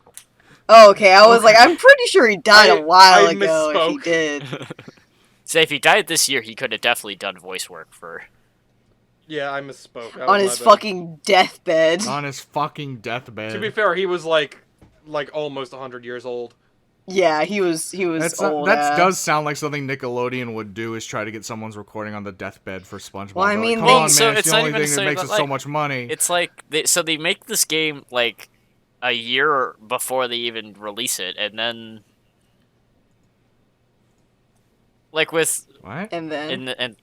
Oh, okay, I was like, I'm pretty sure he died a while I ago if he misspoke. did. Say, if he died this year, he could have definitely done voice work for... Yeah, I misspoke. That On was his my bad. fucking deathbed. On his fucking deathbed. To be fair, he was like almost 100 years old. Yeah, he was old. That does sound like something Nickelodeon would do, is try to get someone's recording on the deathbed for SpongeBob. Well, I They're mean, like, come they- on, so man, it's it's not the only even thing that saying makes that, us so like, much money. It's like... they make this game, like, a year before they even release it, and then... Like, with... What? And then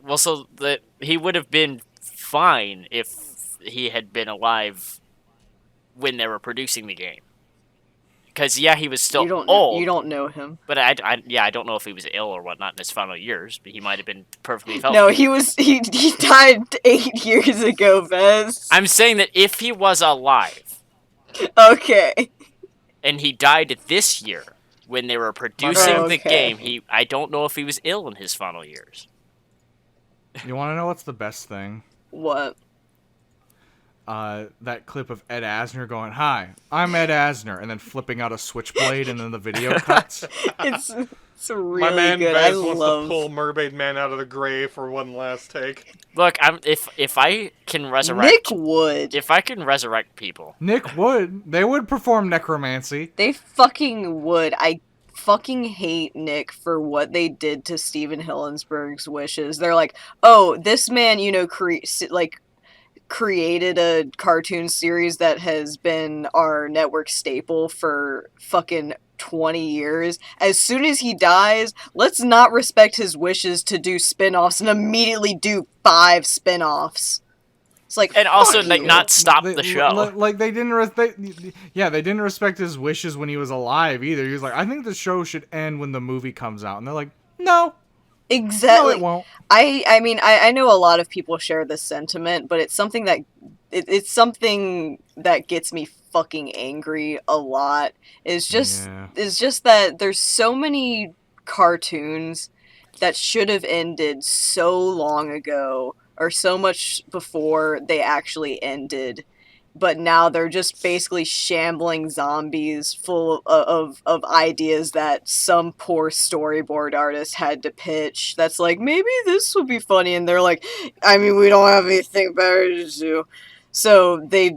Well, so that he would have been fine if he had been alive when they were producing the game. Because yeah, he was still old. you don't know him. But I don't know if he was ill or whatnot in his final years. But he might have been perfectly healthy. No, he died 8 years ago, Bez. I'm saying that if he was alive Okay. and he died this year when they were producing Oh, the okay. game, I don't know if he was ill in his final years. You want to know what's the best thing? What? That clip of Ed Asner going, "Hi, I'm Ed Asner," and then flipping out a switchblade, and then the video cuts. It's really My man good. Bez I wants love. to pull Mermaid Man out of the grave for one last take. Look, if I can resurrect Nick Wood. if I can resurrect people, Nick would. They would perform necromancy. They fucking would. I fucking hate Nick for what they did to Steven Hillenburg's wishes. They're like, oh, this man, created a cartoon series that has been our network staple for fucking 20 years. As soon as he dies, let's not respect his wishes to do spin-offs and immediately do 5 spin-offs. It's like, and also fuck like you. not stop They- the show. Like they didn't respect. Yeah, they didn't respect his wishes when he was alive either. He was like, "I think the show should end when the movie comes out," and they're like, "No, Exactly. no, it won't." I mean, I know a lot of people share this sentiment, but it's something that it's something that gets me fucking angry a lot. It's just that there's so many cartoons that should have ended so long ago or so much before they actually ended. But now they're just basically shambling zombies full of ideas that some poor storyboard artist had to pitch. That's like, maybe this would be funny, and they're like, I mean, we don't have anything better to do. So they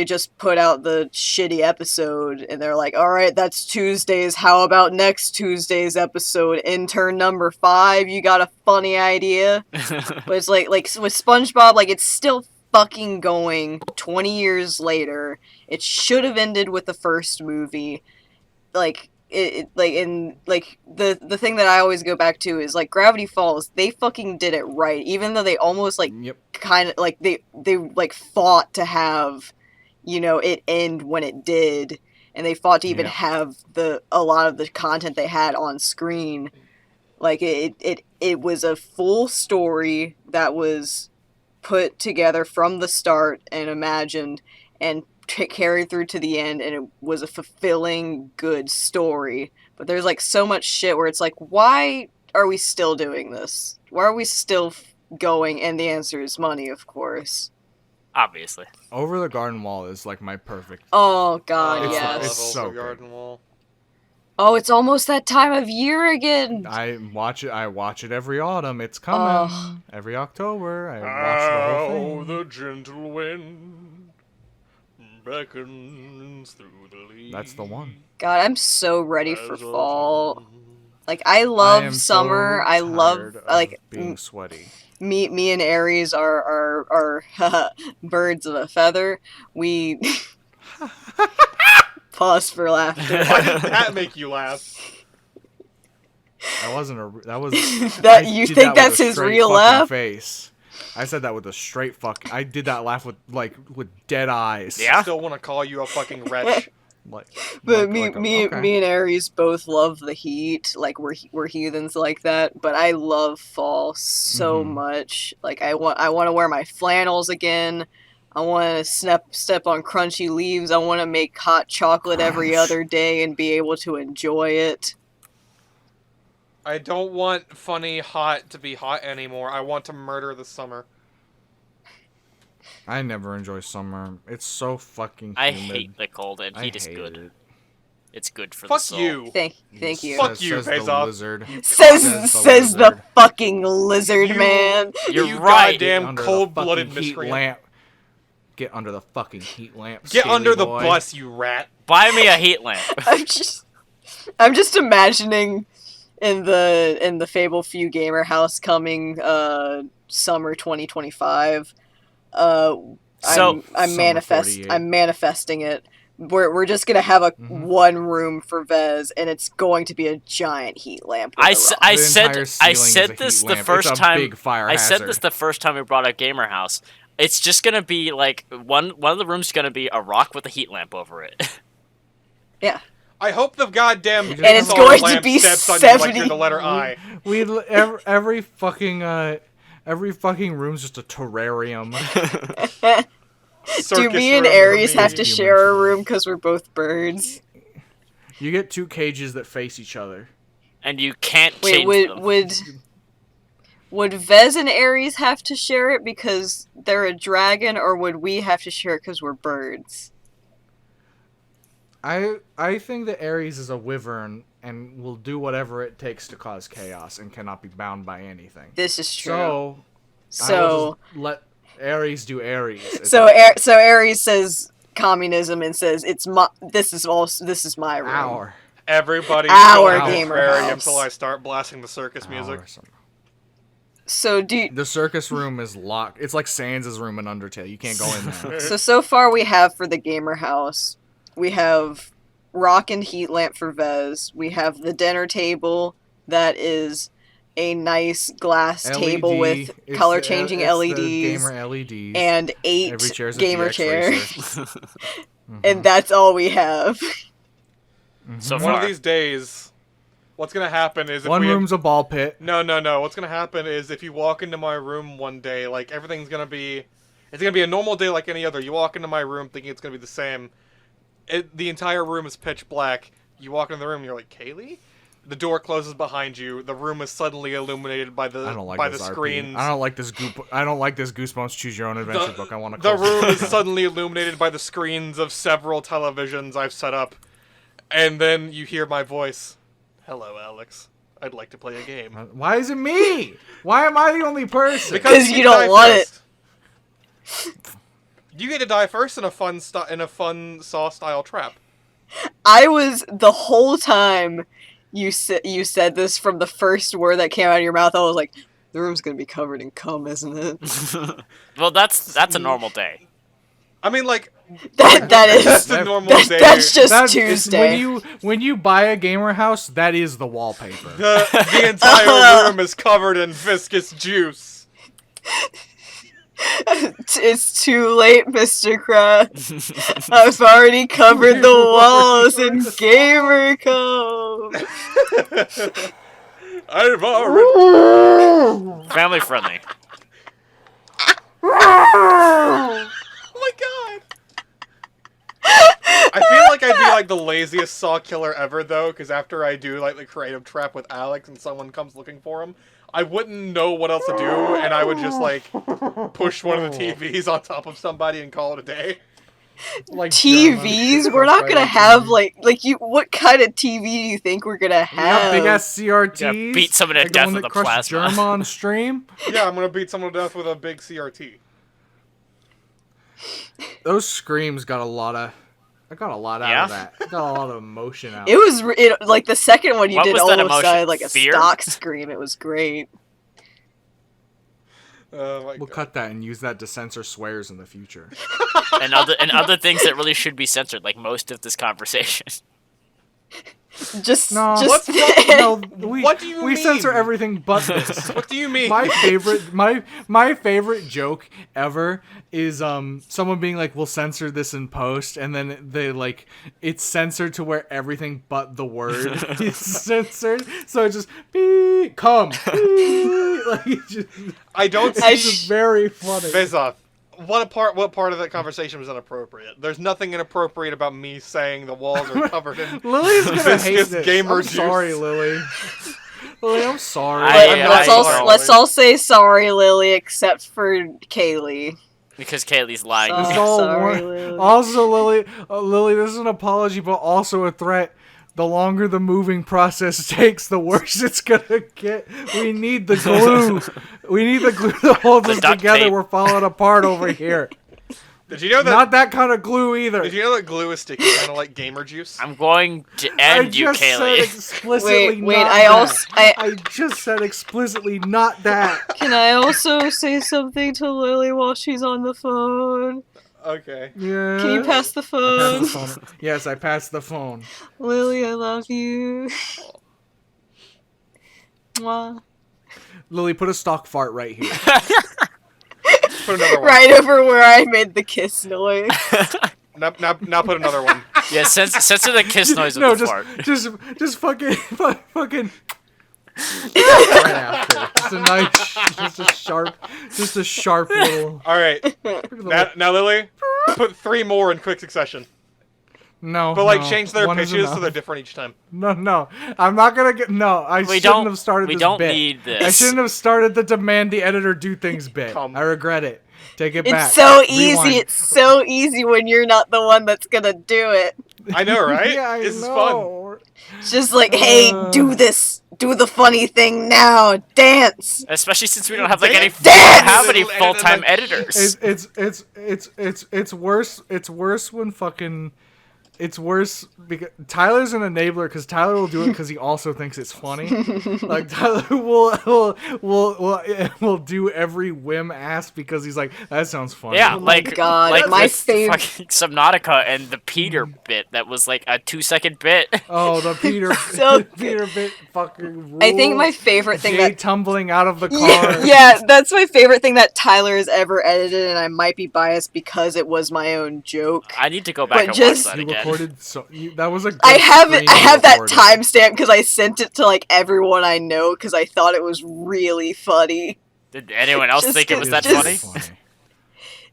just put out the shitty episode, and they're like, all right, that's Tuesdays. How about next Tuesday's episode? Intern number 5, you got a funny idea? But it's like with SpongeBob, like, it's still fucking going 20 years later. It should have ended with the first movie. Like the thing that I always go back to is like Gravity Falls. They fucking did it right, even though they almost like Yep. kind of like they like fought to have, it end when it did. and they fought to even Yeah. have a lot of the content they had on screen. Like it was a full story that was put together from the start and imagined and carried through to the end, and it was a fulfilling, good story. But there's like so much shit where it's like, why are we still doing this? Why are we still going? And the answer is money, of course. Obviously. Over the Garden Wall is like my perfect. Oh god, Oh, yes. it's so Over good. Garden Wall. Oh, it's almost that time of year again. I watch it every autumn. It's coming. Ugh. Every October. I watch the whole thing. The gentle wind beckons through the leaves. That's the one. God, I'm so ready for as fall. autumn. Like I I love am summer. so I love tired of like being sweaty. me and Aries are birds of a feather. We pause for laughter. Why did that make you laugh? That wasn't a. That was. That I you did think that with that's a his straight real fucking laugh? Face. I said that with a straight fuck. I did that laugh with dead eyes. Yeah? I still want to call you a fucking wretch. Like, But like a- me okay. and Aries both love the heat. Like we're heathens like that. But I love fall so Mhm. much. Like I want to wear my flannels again. I want to step on crunchy leaves. I want to make hot chocolate every Crunch. other day and be able to enjoy it. I don't want funny hot to be hot anymore. I want to murder the summer. I never enjoy summer. It's so fucking humid. I hate the cold, and I heat is hate good. it. It's good for the Fuck soul. you. Thank you. Fuck you, says the Bezos. lizard. Says the lizard. fucking lizard You- man. You're You right. goddamn Under the cold-blooded fucking heat miscreant. lamp. Get under the fucking heat lamp. Get scaly under the boy. bus, you rat. Buy me a heat lamp. I'm just imagining in the FableFew gamer house coming summer 2025. So- I'm Summer 48. manifesting it. We're just gonna have a Mhm. one room for Vez, and it's going to be a giant heat lamp. with I a s- rock. I The said entire I ceiling is a said heat this the lamp. first It's a time. big fire I said hazard. this the first time we brought up Gamer House. It's just gonna be like one of the rooms is gonna be a rock with a heat lamp over it. Yeah, I hope the goddamn And it's Pixar going to lamp be steps on you like 70. you're the letter I. Every fucking room's just a terrarium. do Circus me and room for Aries me. have to share a room because we're both birds? You get two cages that face each other. And you can't Wait, change them. would Vez and Aries have to share it because they're a dragon, or would we have to share it because we're birds? I think that Ares is a wyvern and will do whatever it takes to cause chaos and cannot be bound by anything. This is true. So I will So just let Ares do Ares. so Aries says communism and says this is my room. Our Everybody Our go to gamer aquarium house. until I start blasting the circus music. So do The circus room is locked. It's like Sans' room in Undertale. You can't go in there. so far we have for the gamer house, we have rock and heat lamp for Vez. We have the dinner table that is a nice glass table with It's color changing it's the LEDs gamer LEDs. and 8 Every chair's a gamer DX chairs. racer. And that's all we have. So One of far. these days, what's gonna happen is if One we room's a ball pit. No. What's gonna happen is if you walk into my room one day, like everything's gonna be, it's gonna be a normal day like any other. You walk into my room thinking it's gonna be the same. The entire room is pitch black. You walk into the room, and you're like, Kaylee? The door closes behind you. The room is suddenly illuminated by I don't like by this the RP. screens. I don't like this Goosebumps Choose Your Own Adventure book. I want to The close room it is down. suddenly illuminated by the screens of several televisions I've set up. And then you hear my voice. Hello, Alex. I'd like to play a game. Why is it me? Why am I the only person? Because you get to don't die want first. You get to die first in a fun Saw style trap. I was the whole time you said this from the first word that came out of your mouth. I was like, the room's gonna be covered in cum, isn't it? Well, that's a normal day. I mean, like, That that's is a normal that's, day. that's just That is- Tuesday. when you buy a gamer house, that is the wallpaper. The entire room is covered in viscous juice. It's too late, Mr. Krabs. I've already covered the walls in gamer code. I've already. Family friendly. Oh my god! I feel like I'd be like the laziest saw killer ever though, because after I do like the creative trap with Alex and someone comes looking for him, I wouldn't know what else to do, and I would just like push one of the TVs on top of somebody and call it a day. Like TVs? We're not gonna have like you. What kind of TV do you think we're gonna have? big ass CRTs. Yeah, beat someone to like the death one with that a crushed plasma. Germ on stream. Yeah, I'm gonna beat someone to death with a big CRT. Those screams got a lot of. I got a lot out Yeah? of that. I got a lot of emotion out. It was like the second one you What did was that almost emotion? sounded like a Fear? stock scream. It was great. Oh my We'll god. cut that and use that to censor swears in the future. and other things that really should be censored, like most of this conversation. Just No, just no, we, What do you we mean? censor everything but this. What do you mean? My favorite joke ever is someone being like, we'll censor this in post, and then they like it's censored to where everything but the word is censored, so it's just beep, come beep, like it's just, I don't I see. it's very funny. Vezoth, what part of that conversation was inappropriate? There's nothing inappropriate about me saying the walls are covered in. Lily's gonna hate Viscous this. gamer I'm juice. sorry, Lily. Lily, I'm sorry. let's all say sorry, Lily, except for Kaylee. Because Kaylee's lying. Oh, It's all sorry, one- Lily. Also, Lily, this is an apology, but also a threat. The longer the moving process takes, the worse it's gonna get. We need the glue. We need the glue that holds The us duct together. tape. We're falling apart over here. Did you know that? Not that kind of glue either. Did you know that glue is sticky, kind of like gamer juice? I'm going to I end you, just said Kaylee. explicitly Wait, not I that. also- I just said explicitly not that. Can I also say something to Lily while she's on the phone? Okay. Yeah. Can you pass the Pass phone? the phone. Yes, I passed the phone. Lily, I love you. Mwah. Lily, put a stock fart right here. Put another one. Right over where I made the kiss noise. Now put another one. Yeah, censor the kiss noise of No, the fart. just fucking right after. Just a sharp little. All right. Now, Lily, put 3 more in quick succession. No, But like no, change their one is pitches so enough. they're different each time. No, I'm not gonna get. No, I We shouldn't don't- have started we this don't bit. need this. I shouldn't have started the demand the editor do things bit. Come. I regret it. Take it back. It's so easy. Rewind. It's so easy when you're not the one that's gonna do it. I know, right? Yeah, I this is fun. know. It's just like, hey, do this. Do the funny thing now. Dance. Especially since we don't have like any Dance! full-time editors. It's worse. It's worse when fucking. It's worse because Tyler's an enabler because Tyler will do it because he also thinks it's funny. Like Tyler will do every whim asked because he's like, that sounds funny. Yeah, Oh my like God, like my with favorite- fucking Subnautica and the Peter bit that was like a 2-second bit. Oh, the Peter So Peter bit fucking rules. I think my favorite thing Jay that tumbling out of the car. yeah, that's my favorite thing that Tyler has ever edited, and I might be biased because it was my own joke. I need to go back But and just- watch that You again. recorded that was a good I have stream I you have that recorded. timestamp because I sent it to like everyone I know because I thought it was really funny. Did anyone else Just think it was that just- funny?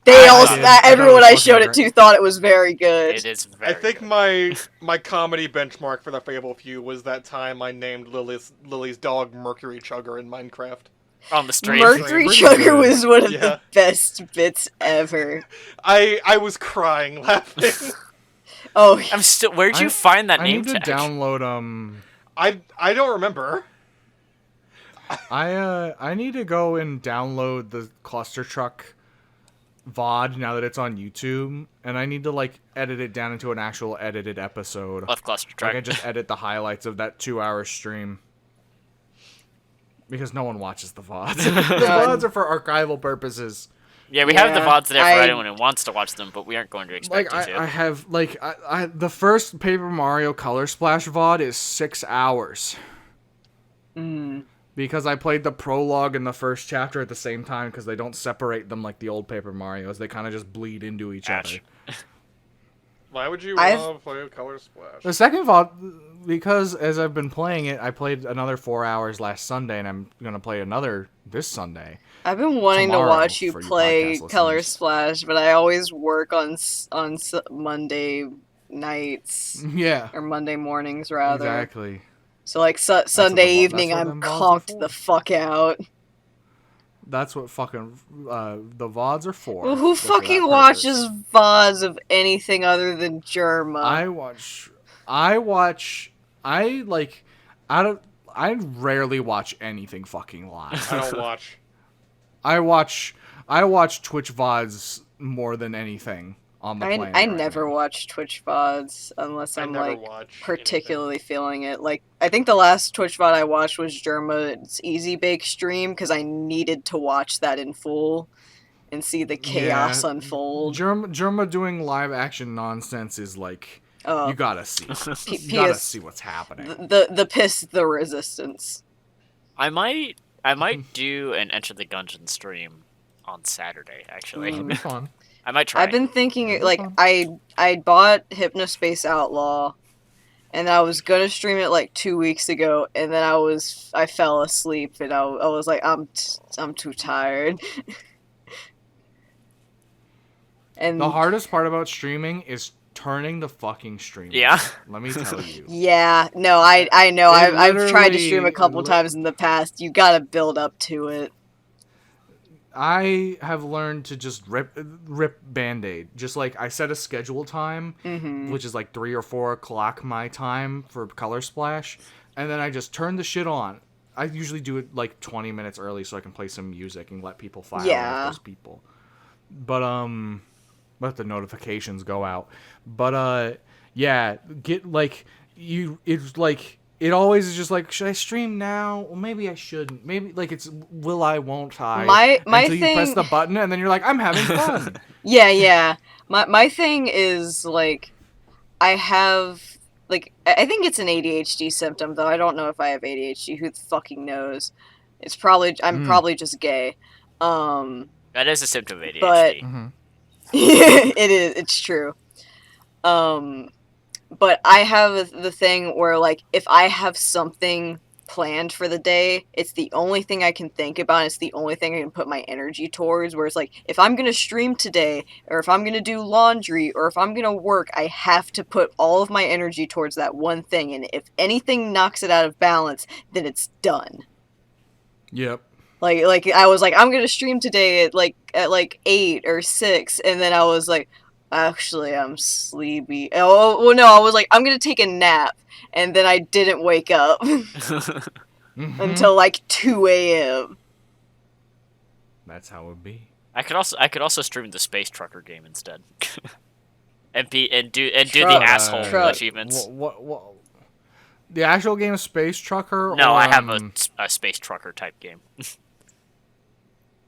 They I all thought it- I thought everyone it I was showed it fucking to thought it was very good. It is very I think good. my comedy benchmark for the FableFew was that time I named Lily's dog Mercury Chugger in Minecraft. on the stream. Mercury Pretty Sugar good. was one of Yeah. the best bits ever. I was crying laughing. Oh, I'm still. Where'd you find that I name need to tag? download I don't remember. I need to go and download the Cluster Truck VOD now that it's on YouTube, and I need to like edit it down into an actual edited episode. Left cluster Like track. I just edit the highlights of that 2-hour stream. Because no one watches the VODs. The VODs are for archival purposes. Yeah, we have the Yeah, VODs there for I- anyone who wants to watch them, but we aren't going to expect Like you to. I have like I the first Paper Mario Color Splash VOD is 6 hours. Because I played the prologue and the first chapter at the same time because they don't separate them like the old Paper Marios. They kind of just bleed into each other. Why would you I've- want to play Color Splash? The second VOD, because as I've been playing it, I played another 4 hours last Sunday, and I'm going to play another this Sunday. I've been wanting to Tomorrow, watch you for you play podcast Color listeners. Splash, but I always work on Monday nights Yeah, or Monday mornings rather. exactly. So like what Sunday the evening, that's what I'm them VODs are conked for. the fuck out. That's what fucking the VODs are for. Well, who They're for that fucking purpose. watches VODs of anything other than Germa? I rarely watch anything fucking live. I don't watch. I watch Twitch VODs more than anything on the planet. I right never now. watch Twitch VODs unless I I'm never like watch particularly feeling it. Like I think the last Twitch VOD I watched was Germa's Easy Bake stream because I needed to watch that in full and see the chaos Yeah. unfold. Germa doing live action nonsense is like you gotta see. You gotta PS see what's happening. the piss the resistance. I might do an Enter the Gungeon stream on Saturday. Actually, That'd be fun. I might try. I've been thinking That'd be like fun. I bought Hypnospace Outlaw and I was gonna stream it like 2 weeks ago and then I fell asleep and I was like I'm too tired. And The hardest part about streaming is turning the fucking stream. Yeah. on. Let me tell you. yeah, no, I know. It I've tried to stream a literally- couple times in the past. You gotta build up to it. I have learned to just rip Band-Aid. Just like I set a schedule time, which is like 3 or 4 o'clock my time for Color Splash, and then I just turn the shit on. I usually do it like 20 minutes early so I can play some music and let people file Yeah. off those people. But let the notifications go out. But yeah, get like you. It's like. It always is just like, should I stream now? Well, maybe I shouldn't. Maybe like it's will I, won't I? My Until you press thing- the button and then you're like, I'm having fun. Yeah. My thing is like I have like I think it's an ADHD symptom though. I don't know if I have ADHD. Who the fucking knows? It's probably I'm probably just gay. That is a symptom of ADHD. But- Mm-hmm. it is. It's true. But I have the thing where, like, if I have something planned for the day, it's the only thing I can think about. And it's the only thing I can put my energy towards. Where it's like, if I'm gonna stream today, or if I'm gonna do laundry, or if I'm gonna work, I have to put all of my energy towards that one thing. And if anything knocks it out of balance, then it's done. Yep. Like I was like, I'm gonna stream today at like 8 or 6, and then I was like, actually I'm sleepy. Oh well, no, I was like, I'm gonna take a nap, and then I didn't wake up Mhm. until like 2 a.m. That's how it be. I could also stream the Space Trucker game instead. and do the Truck. asshole Truck. achievements. What? The actual game Space Trucker? No, or, I have a Space Trucker type game.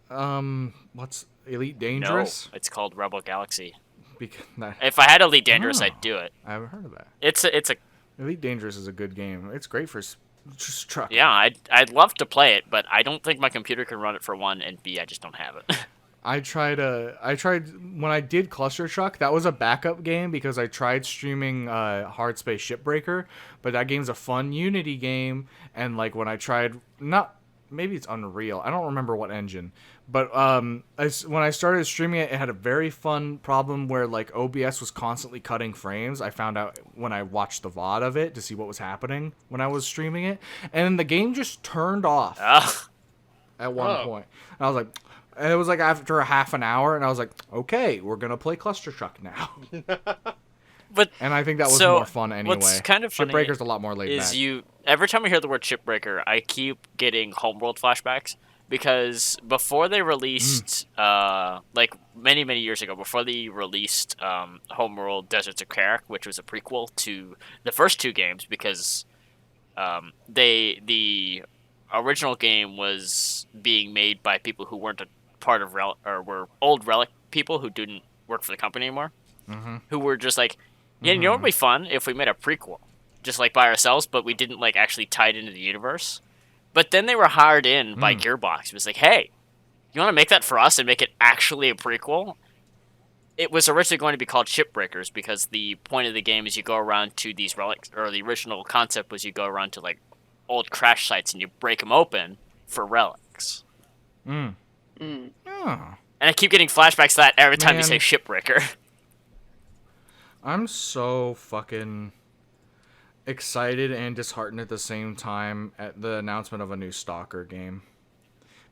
What's Elite No, Dangerous? it's called Rebel Galaxy. No, If I had Elite Dangerous, Oh. I'd do it. I haven't heard of that. It's a Elite Dangerous is a good game. It's great for just truck. yeah. I'd love to play it, but I don't think my computer can run it for one, and B, I just don't have it. I tried when I did Cluster Truck. That was a backup game because I tried streaming Hard Space Shipbreaker, but that game's a fun Unity game. And like when I tried, maybe it's Unreal. I don't remember what engine, but when I started streaming it, it had a very fun problem where like OBS was constantly cutting frames. I found out when I watched the VOD of it to see what was happening when I was streaming it, and the game just turned off Ugh. at one Oh. point. And I was like, and it was like after a half an hour, and I was like, okay, we're gonna play Cluster Truck now. But And I think that was So, more fun anyway. what's kind of funny Shipbreaker's a lot more laid is back. every time I hear the word Shipbreaker, I keep getting Homeworld flashbacks because before they released, like many years ago, before they released Homeworld Deserts of Karak, which was a prequel to the first two games, because the original game was being made by people who weren't a part of or were old Relic people who didn't work for the company anymore, who were just like, yeah, you know what would be fun if we made a prequel, just like by ourselves, but we didn't like actually tie it into the universe. But then they were hired in by Gearbox. It was like, hey, you want to make that for us and make it actually a prequel? It was originally going to be called Shipbreakers because the point of the game is you go around to these relics, or the original concept was you go around to like old crash sites and you break them open for relics. Oh. And I keep getting flashbacks to that every time you say Shipbreaker. I'm so fucking excited and disheartened at the same time at the announcement of a new Stalker game.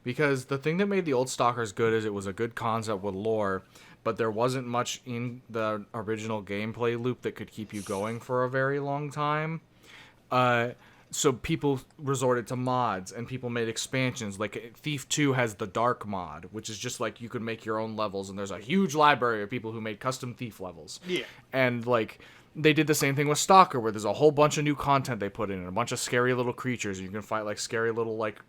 Because the thing that made the old Stalkers good is it was a good concept with lore, but there wasn't much in the original gameplay loop that could keep you going for a very long time. So people resorted to mods, and people made expansions. Like Thief 2 has the Dark mod, which is just like you could make your own levels, and there's a huge library of people who made custom Thief levels. Yeah. And like they did the same thing with Stalker, where there's a whole bunch of new content they put in, and a bunch of scary little creatures. You can fight like scary little like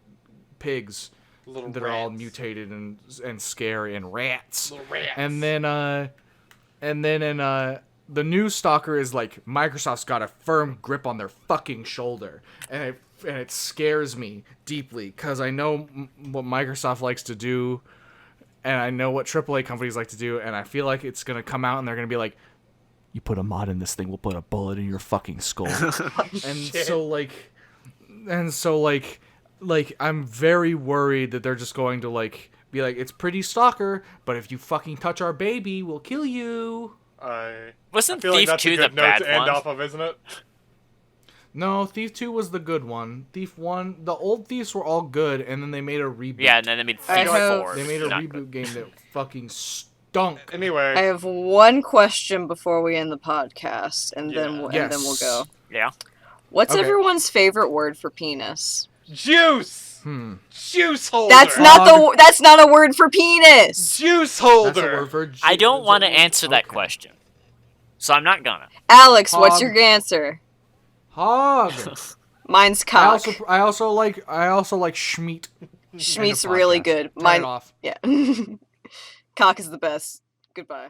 pigs Little that rats. are all mutated and scary, and rats. Little rats. And then the new Stalker is like Microsoft's got a firm grip on their fucking shoulder, and it scares me deeply because I know what Microsoft likes to do, and I know what AAA companies like to do, and I feel like it's gonna come out and they're gonna be like, "You put a mod in this thing, we'll put a bullet in your fucking skull." Like I'm very worried that they're just going to like be like, "It's pretty Stalker, but if you fucking touch our baby, we'll kill you." Wasn't I feel like Thief that's 2 a the good note bad to end one? off of, isn't it? No, Thief 2 was the good one. Thief 1, the old Thieves were all good, and then they made a reboot. Yeah, and then they made I Thief have- 4. They made a Not reboot good. game that fucking stunk. Anyway. I have one question before we end the podcast, and Yeah. then we'll go. Yeah. What's Okay. everyone's favorite word for penis? Juice! Juice holder! That's not a word for penis. Juice That's holder! a word for I don't that's want to a word- answer that okay. question. So I'm not gonna. Alex, what's Hog. your answer? Hog. Mine's I cock. also like Schmeat. Schmeat's End of really podcast. good. Turn Mine, it off. yeah. Cock is the best. Goodbye.